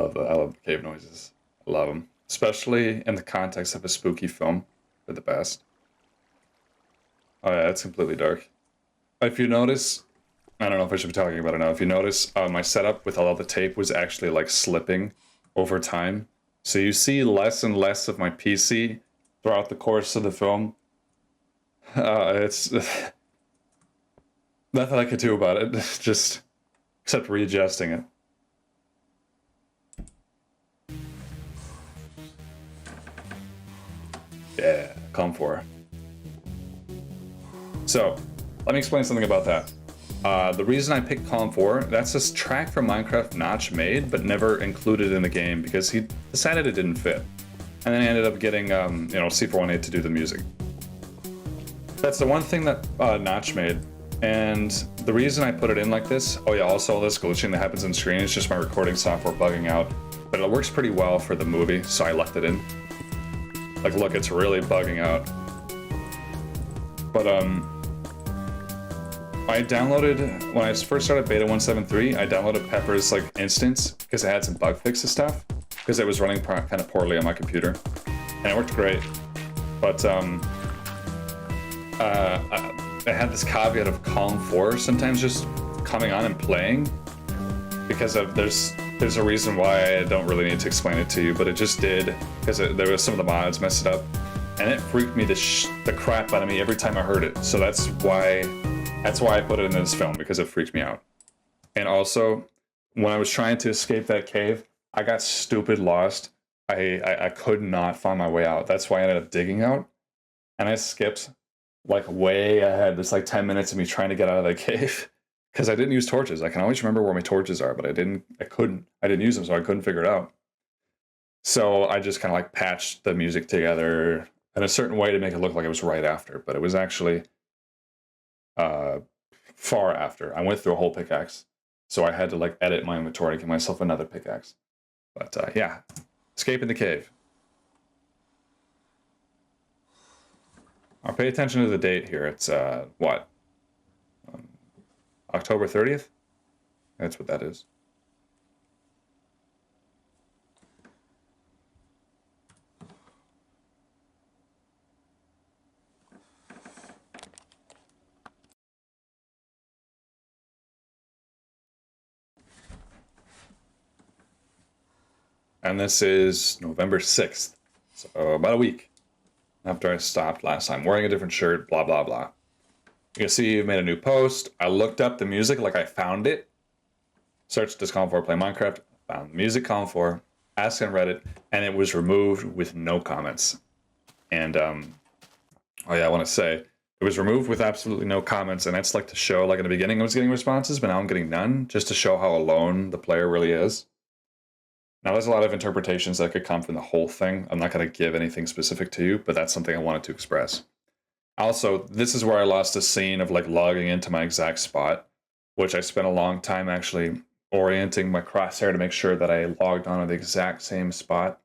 I love the cave noises. I love them, especially in the context of a spooky film. They're the best. Oh yeah, it's completely dark. If you notice, I don't know if I should be talking about it now. If you notice, my setup with all the tape was actually like slipping over time. So you see less and less of my PC throughout the course of the film. It's nothing I could do about it, just except readjusting it. Yeah, COM4. So, let me explain something about that. The reason I picked COM4, that's this track from Minecraft Notch made, but never included in the game because he decided it didn't fit. And then I ended up getting, C418 to do the music. That's the one thing that Notch made. And the reason I put it in like this, oh yeah, also all this glitching that happens on screen is just my recording software bugging out. But it works pretty well for the movie, so I left it in. Like, look, it's really bugging out. But, I downloaded, when I first started beta 173, I downloaded Pepper's, like, instance, because it had some bug fixes stuff, because it was running kind of poorly on my computer. And it worked great. But, I had this caveat of COM4 sometimes just coming on and playing, because of, there's a reason why I don't really need to explain it to you, but it just did, because there was some of the mods messed it up, and it freaked me the crap out of me every time I heard it. So that's why I put it in this film, because it freaked me out. And also, when I was trying to escape that cave, I got stupid lost. I could not find my way out. That's why I ended up digging out, and I skipped like way ahead. There's like 10 minutes of me trying to get out of that cave. Because I didn't use torches. I can always remember where my torches are, but I didn't use them, so I couldn't figure it out. So I just kind of like patched the music together in a certain way to make it look like it was right after, but it was actually far after. I went through a whole pickaxe, so I had to like edit my inventory to give myself another pickaxe. But yeah, escaping the cave. I'll pay attention to the date here. It's what? October 30th? That's what that is. And this is November 6th. So about a week after I stopped last time. Wearing a different shirt, blah, blah, blah. You can see you've made a new post. I looked up the music like I found it. Searched does COM4 play Minecraft? Found music COM4. Asked on Reddit, and it was removed with no comments. And oh yeah, I want to say it was removed with absolutely no comments, and that's like to show, like in the beginning I was getting responses, but now I'm getting none, just to show how alone the player really is. Now there's a lot of interpretations that could come from the whole thing. I'm not going to give anything specific to you, but that's something I wanted to express. Also, this is where I lost the scene of like logging into my exact spot, which I spent a long time actually orienting my crosshair to make sure that I logged on to the exact same spot.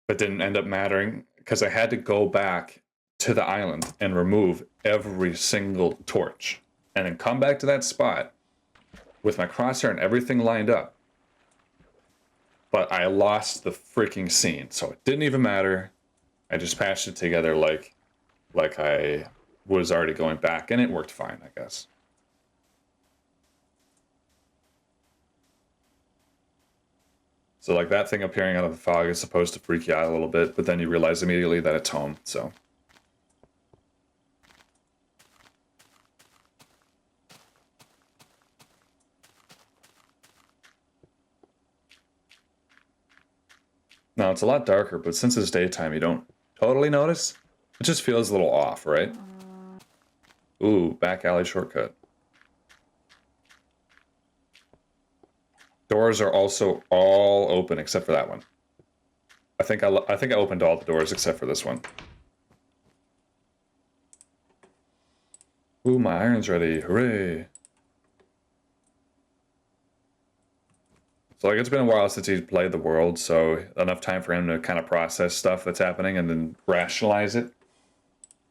But didn't end up mattering because I had to go back to the island and remove every single torch and then come back to that spot with my crosshair and everything lined up. But I lost the freaking scene, so it didn't even matter. I just patched it together like I was already going back, and it worked fine, I guess. So like that thing appearing out of the fog is supposed to freak you out a little bit, but then you realize immediately that it's home, so. Now it's a lot darker, but since it's daytime, you don't totally notice. It just feels a little off, right? Ooh, back alley shortcut. Doors are also all open except for that one. I think I opened all the doors except for this one. Ooh, my iron's ready. Hooray. So like it's been a while since he's played the world, so enough time for him to kind of process stuff that's happening and then rationalize it.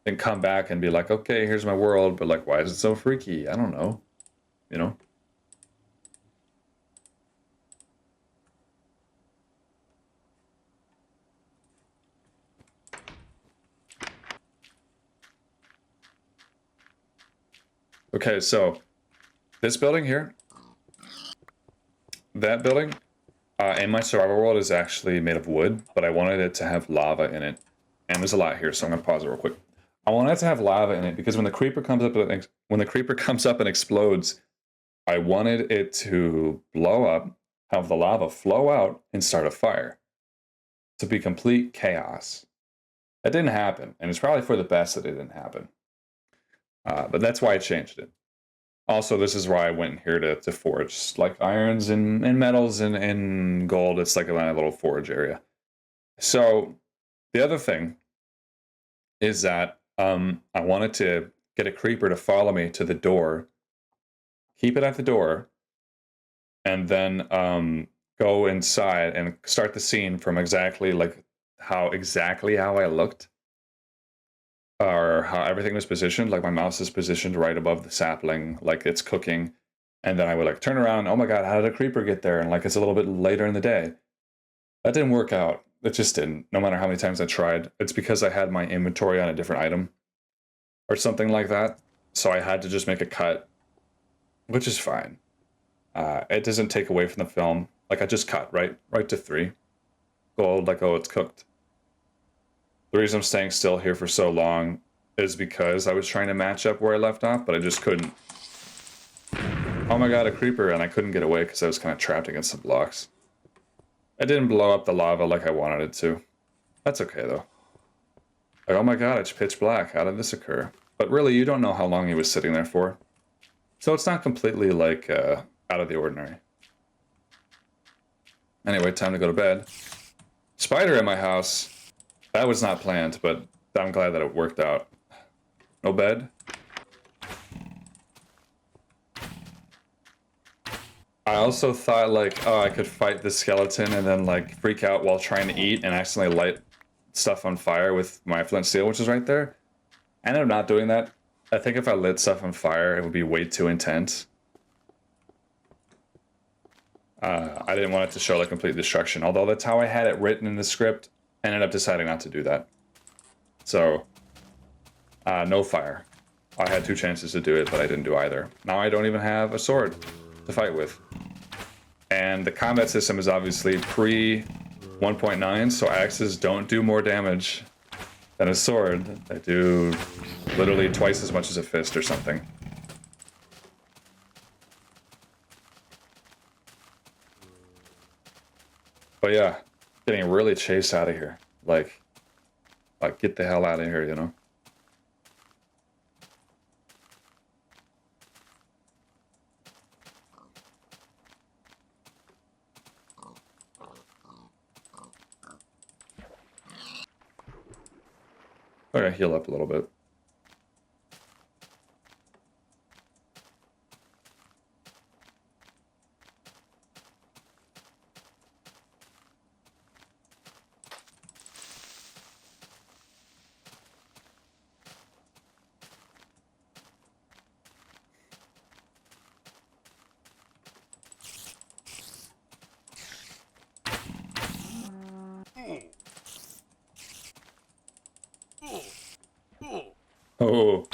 Then come back and be like, okay, here's my world, but like, why is it so freaky? I don't know. You know? Okay, so this building here, that building, in my survival world is actually made of wood, but I wanted it to have lava in it. And there's a lot here, so I'm gonna pause it real quick. I wanted it to have lava in it because when the creeper comes up and explodes, I wanted it to blow up, have the lava flow out, and start a fire. To be complete chaos. That didn't happen, and it's probably for the best that it didn't happen. But that's why I changed it. Also, this is why I went here to forge, like irons and metals and gold. It's like a little forge area. So the other thing is that I wanted to get a creeper to follow me to the door, keep it at the door, and then go inside and start the scene from exactly how I looked, or how everything was positioned. Like my mouse is positioned right above the sapling, like it's cooking, and then I would like turn around. Oh my god, how did a creeper get there? And like it's a little bit later in the day. That didn't work out. It just didn't. No matter how many times I tried, it's because I had my inventory on a different item, or something like that. So I had to just make a cut, which is fine. It doesn't take away from the film. Like I just cut right to 3 gold. Like, oh, it's cooked. The reason I'm staying still here for so long is because I was trying to match up where I left off, but I just couldn't. Oh my god, a creeper, and I couldn't get away because I was kind of trapped against some blocks. I didn't blow up the lava like I wanted it to. That's okay though. Like, oh my god, it's pitch black. How did this occur? But really, you don't know how long he was sitting there for. So it's not completely like out of the ordinary. Anyway, time to go to bed. Spider in my house. That was not planned, but I'm glad that it worked out. No bed. I also thought like, oh, I could fight the skeleton and then like freak out while trying to eat and accidentally light stuff on fire with my flint steel, which is right there. I ended up not doing that. I think if I lit stuff on fire, it would be way too intense. I didn't want it to show like complete destruction, although that's how I had it written in the script. I ended up deciding not to do that. So, no fire. I had 2 chances to do it, but I didn't do either. Now I don't even have a sword to fight with. And the combat system is obviously pre 1.9, so axes don't do more damage than a sword. They do literally twice as much as a fist or something. But yeah, getting really chased out of here. Like get the hell out of here, you know? Okay, heal up a little bit. Oh.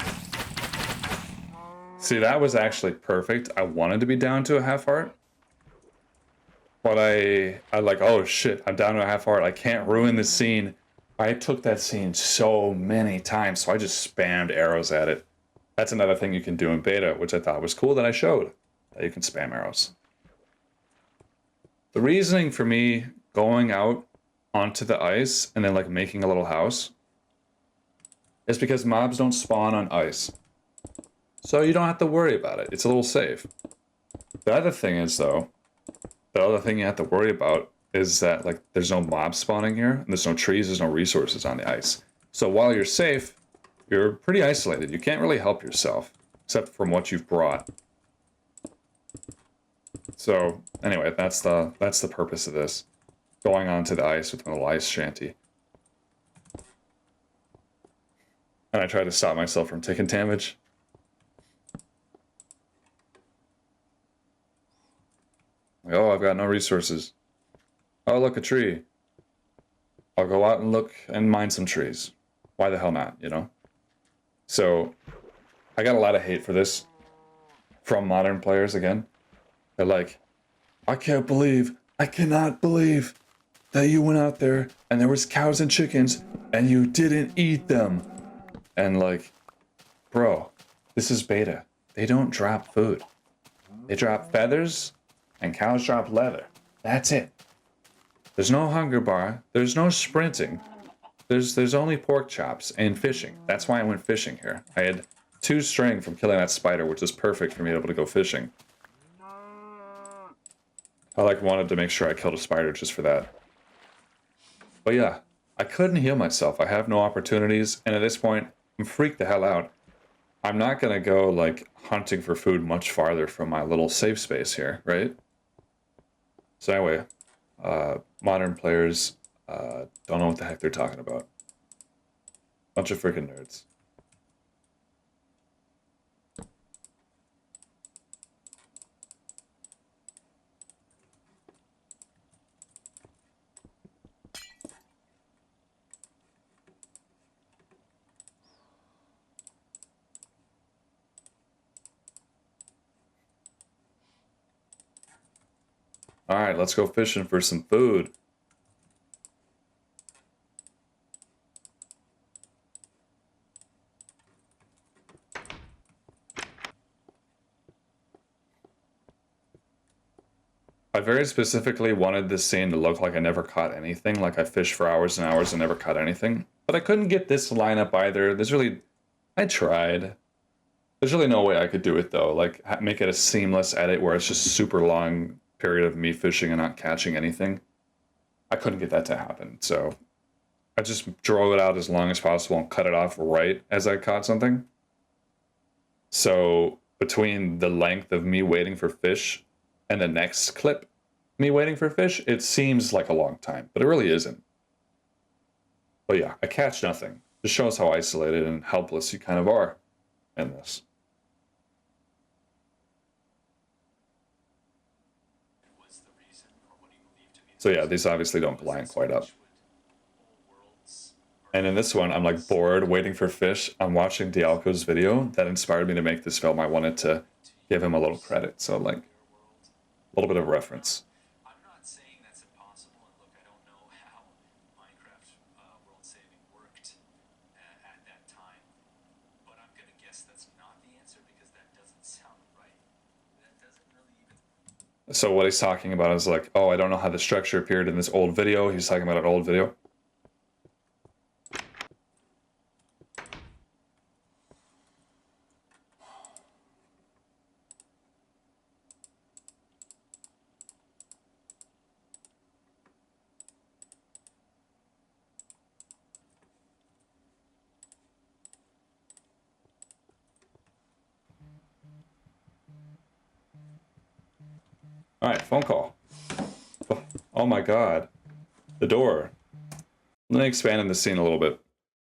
See, that was actually perfect. I wanted to be down to a half heart. But I like, oh shit, I'm down to a half heart. I can't ruin the scene. I took that scene so many times, so I just spammed arrows at it. That's another thing you can do in beta, which I thought was cool that I showed. That you can spam arrows. The reasoning for me going out onto the ice and then like making a little house is because mobs don't spawn on ice. So you don't have to worry about it. It's a little safe. The other thing is though, the other thing you have to worry about is that like there's no mob spawning here, and there's no trees, there's no resources on the ice. So while you're safe, you're pretty isolated. You can't really help yourself, except from what you've brought. So anyway, that's the purpose of this. Going onto the ice with a little ice shanty. And I try to stop myself from taking damage. Oh, I've got no resources. Oh, look, a tree. I'll go out and look and mine some trees. Why the hell not, you know? So, I got a lot of hate for this. from modern players again. They're like, I cannot believe that you went out there and there was cows and chickens and you didn't eat them. And like, bro, this is beta. They don't drop food. They drop feathers and cows drop leather. That's it. There's no hunger bar. There's no sprinting. There's only pork chops and fishing. That's why I went fishing here. I had 2 string from killing that spider, which is perfect for me to be able to go fishing. I like wanted to make sure I killed a spider just for that. But yeah, I couldn't heal myself. I have no opportunities, and at this point, I'm freaked the hell out. I'm not gonna go like hunting for food much farther from my little safe space here, right? So anyway, modern players don't know what the heck they're talking about. Bunch of freaking nerds. Alright, let's go fishing for some food. I very specifically wanted this scene to look like I never caught anything, like I fished for hours and hours and never caught anything. But I couldn't get this lineup either. I tried. There's really no way I could do it though, like make it a seamless edit where it's just super long period of me fishing and not catching anything. I couldn't get that to happen, so I just drove it out as long as possible and cut it off right as I caught something. So between the length of me waiting for fish and the next clip, me waiting for fish, it seems like a long time, but it really isn't. But yeah, I catch nothing. Just shows how isolated and helpless you kind of are in this. So yeah, these obviously don't line quite up. And in this one, I'm like bored, waiting for fish. I'm watching Dialco's video that inspired me to make this film. I wanted to give him a little credit. So like, a little bit of reference. I'm not saying that's impossible, and look, I don't know how Minecraft world saving worked at that time, but I'm gonna guess that's not the answer because that doesn't sound right. That doesn't really even... So what he's talking about is like, oh, I don't know how the structure appeared in this old video. He's talking about an old video. All right, phone call. Oh my God, the door. Let me expand on this scene a little bit.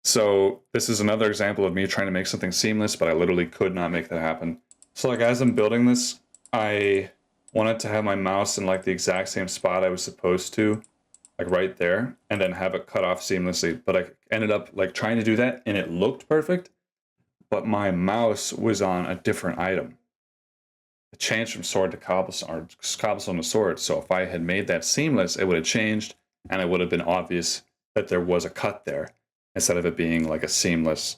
So this is another example of me trying to make something seamless, but I literally could not make that happen. So like as I'm building this, I wanted to have my mouse in like the exact same spot I was supposed to, like right there, and then have it cut off seamlessly. But I ended up like trying to do that and it looked perfect, but my mouse was on a different item. It changed from sword to cobblestone, or cobblestone to sword. So if I had made that seamless, it would have changed and it would have been obvious that there was a cut there instead of it being like a seamless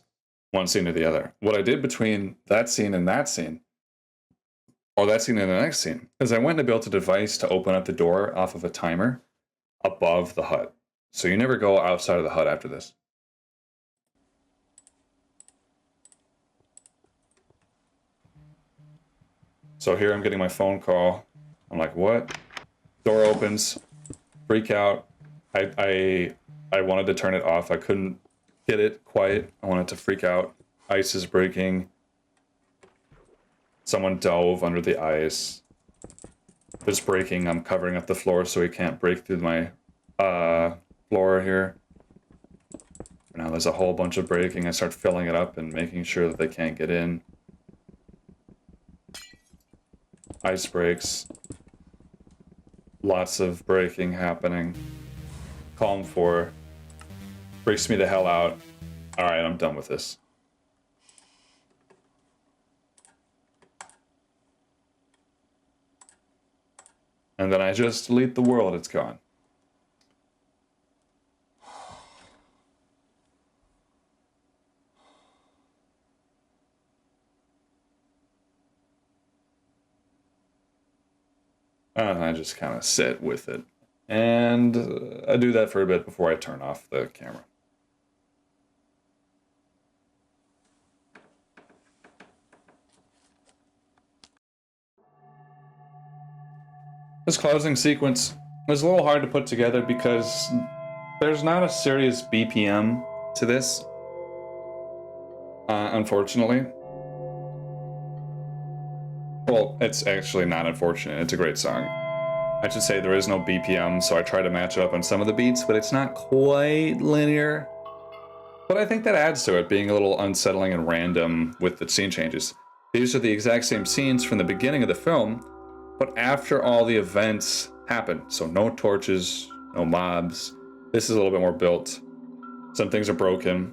one scene to the other. What I did between that scene and that scene, or that scene and the next scene, is I went and built a device to open up the door off of a timer above the hut. So you never go outside of the hut after this. So here I'm getting my phone call. I'm like, what? Door opens, freak out. I wanted to turn it off. I couldn't get it quiet. I wanted to freak out. Ice is breaking. Someone dove under the ice. If it's breaking, I'm covering up the floor so he can't break through my floor here. Now there's a whole bunch of breaking. I start filling it up and making sure that they can't get in. Ice breaks. Lots of breaking happening. Calm 4. Freaks me the hell out. Alright, I'm done with this. and then I just delete the world, it's gone. And I just kind of sit with it. And I do that for a bit before I turn off the camera. This closing sequence was a little hard to put together because there's not a serious BPM to this, unfortunately. Well, it's actually not unfortunate. It's a great song. I should say there is no BPM, so I try to match it up on some of the beats, but it's not quite linear. But I think that adds to it, being a little unsettling and random with the scene changes. These are the exact same scenes from the beginning of the film, but after all the events happen. So no torches, no mobs. This is a little bit more built. Some things are broken.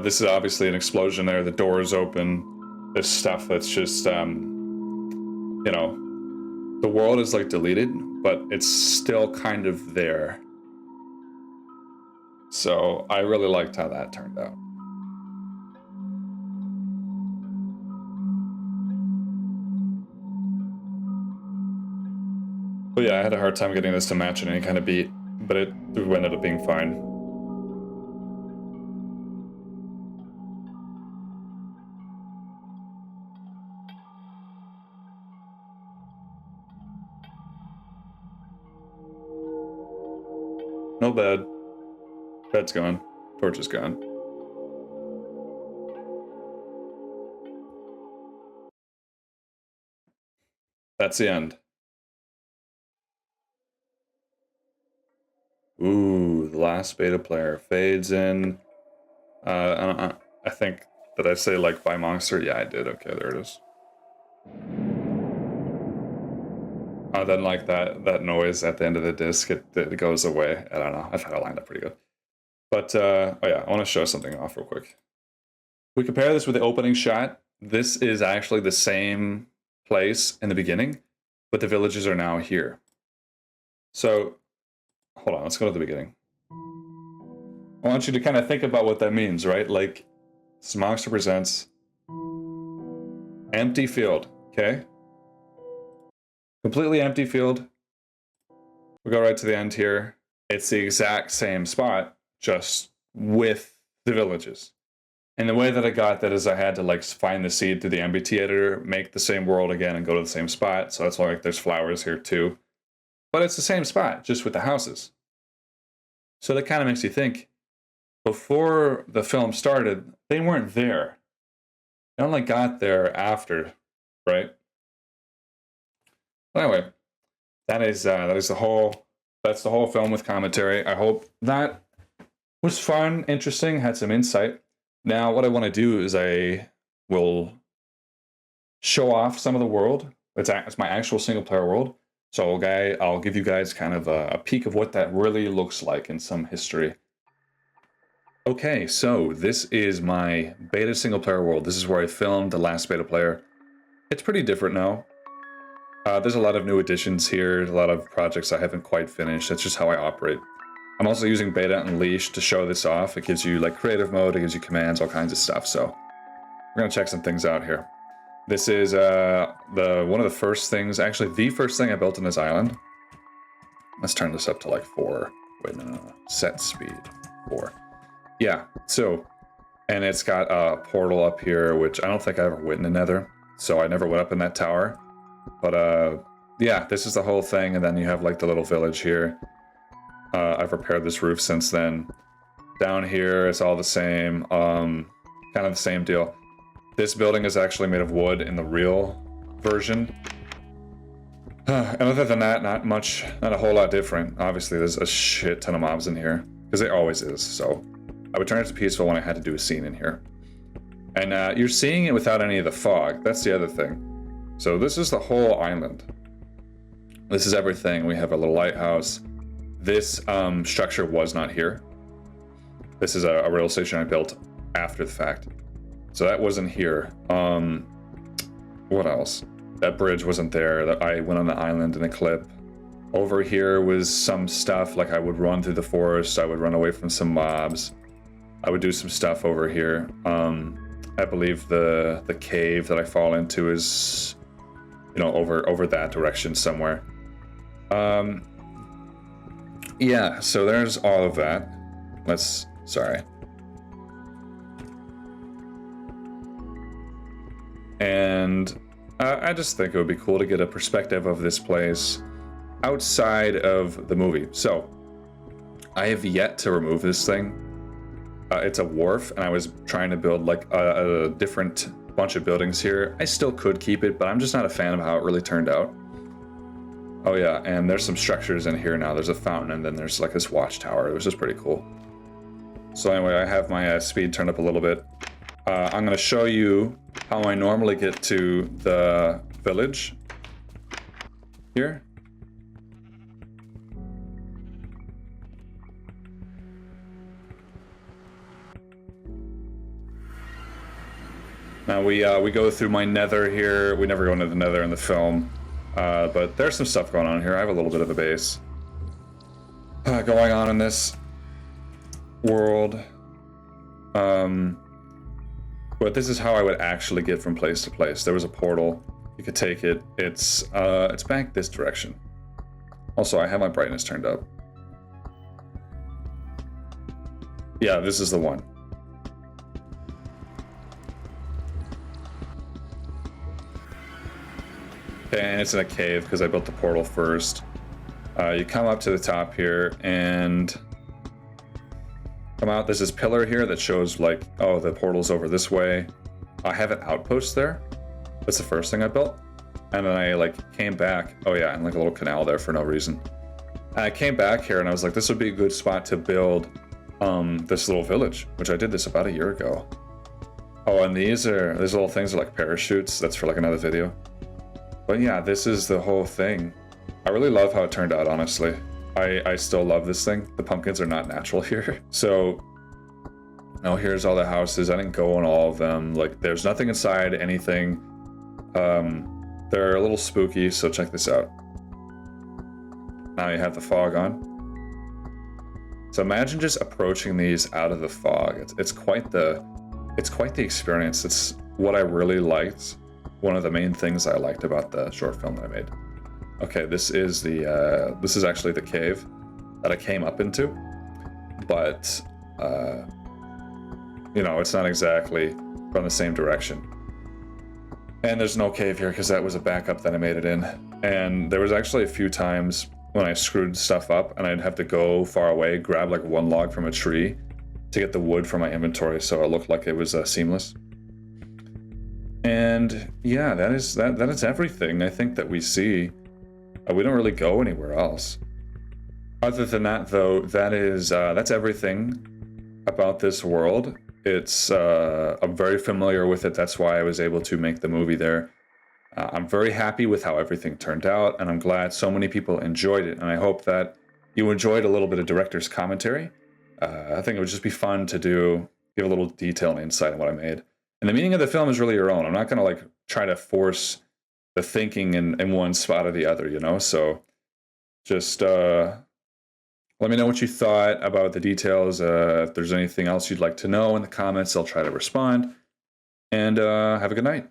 This is obviously an explosion there. The door is open. This stuff that's just, you know, the world is like deleted, but it's still kind of there. So I really liked how that turned out. But yeah, I had a hard time getting this to match in any kind of beat, but it ended up being fine. No bed. Bed's gone. Torch is gone. That's the end. Ooh, the last beta player fades in. I think, did I say like by monster? Yeah, I did. Okay, there it is. Then like that noise at the end of the disc, it goes away. I don't know. I thought it lined up pretty good. But oh yeah, I want to show something off real quick. We compare this with the opening shot. This is actually the same place in the beginning, but the villages are now here. So hold on, let's go to the beginning. I want you to kind of think about what that means, right? Like, Monster presents empty field, okay? Completely empty field. We go right to the end here. It's the exact same spot, just with the villages. And the way that I got that is I had to like find the seed through the MBT editor, make the same world again, and go to the same spot. So that's why like there's flowers here too. But it's the same spot, just with the houses. So that kind of makes you think, before the film started, they weren't there. They only got there after, right? Anyway, that's the whole film with commentary. I hope that was fun, interesting, had some insight. Now, what I want to do is I will show off some of the world. It's my actual single player world. So I'll give you guys kind of a peek of what that really looks like in some history. Okay, so this is my beta single player world. This is where I filmed the last beta player. It's pretty different now. There's a lot of new additions here, a lot of projects I haven't quite finished. That's just how I operate. I'm also using Beta Unleashed to show this off. It gives you like creative mode, it gives you commands, all kinds of stuff. So we're gonna check some things out here. This is one of the first things, actually the first thing I built on this island. Let's turn this up to like 4. Wait, no. Set speed 4. Yeah, so, and it's got a portal up here, which I don't think I ever went in the Nether, so I never went up in that tower. But yeah, this is the whole thing, and then you have like the little village here. I've repaired this roof since then. Down here, it's all the same, kind of the same deal. This building is actually made of wood in the real version. And other than that, not a whole lot different. Obviously, there's a shit ton of mobs in here, because there always is, so I would turn it to peaceful when I had to do a scene in here. And you're seeing it without any of the fog. That's the other thing. So this is the whole island. This is everything. We have a little lighthouse. This structure was not here. This is a rail station I built after the fact. So that wasn't here. What else? that bridge wasn't there. That I went on the island in a clip. Over here was some stuff, like I would run through the forest, I would run away from some mobs. I would do some stuff over here. I believe the cave that I fall into is, you know, over that direction somewhere. Yeah, so there's all of that. Sorry. And I just think it would be cool to get a perspective of this place outside of the movie. So I have yet to remove this thing. It's a wharf, and I was trying to build like a different bunch of buildings here. I still could keep it, but I'm just not a fan of how it really turned out. Oh yeah, and there's some structures in here now. There's a fountain, and then there's like this watchtower. It was just pretty cool. So anyway, I have my speed turned up a little bit. I'm going to show you how I normally get to the village here. Now we go through my nether here. We never go into the nether in the film, but there's some stuff going on here. I have a little bit of a base going on in this world. But this is how I would actually get from place to place. There was a portal. You could take it. It's back this direction. Also, I have my brightness turned up. Yeah, this is the one. Okay, and it's in a cave because I built the portal first. You come up to the top here and come out. There's this pillar here that shows like, oh, the portal's over this way. I have an outpost there. That's the first thing I built. And then I like came back. Oh yeah, and like a little canal there for no reason. And I came back here and I was like, this would be a good spot to build this little village, which I did this about a year ago. Oh, and these little things are like parachutes. That's for like another video. But yeah, this is the whole thing. I really love how it turned out, honestly. I still love this thing. The pumpkins are not natural here. So, now here's all the houses. I didn't go on all of them. Like, there's nothing inside, anything. They're a little spooky, so check this out. Now you have the fog on. So imagine just approaching these out of the fog. It's quite the experience. It's what I really liked. One of the main things I liked about the short film that I made. Okay, this is actually the cave that I came up into, but you know, it's not exactly from the same direction. And there's no cave here because that was a backup that I made it in. And there was actually a few times when I screwed stuff up and I'd have to go far away, grab like one log from a tree to get the wood from my inventory so it looked like it was seamless. And yeah, that is everything I think that we see. We don't really go anywhere else. Other than that, though, that's everything about this world. I'm very familiar with it. That's why I was able to make the movie there. I'm very happy with how everything turned out, and I'm glad so many people enjoyed it. And I hope that you enjoyed a little bit of director's commentary. I think it would just be fun to give a little detail and insight on what I made. And the meaning of the film is really your own. I'm not going to like try to force the thinking in one spot or the other, you know? So just let me know what you thought about the details. If there's anything else you'd like to know in the comments, I'll try to respond. And have a good night.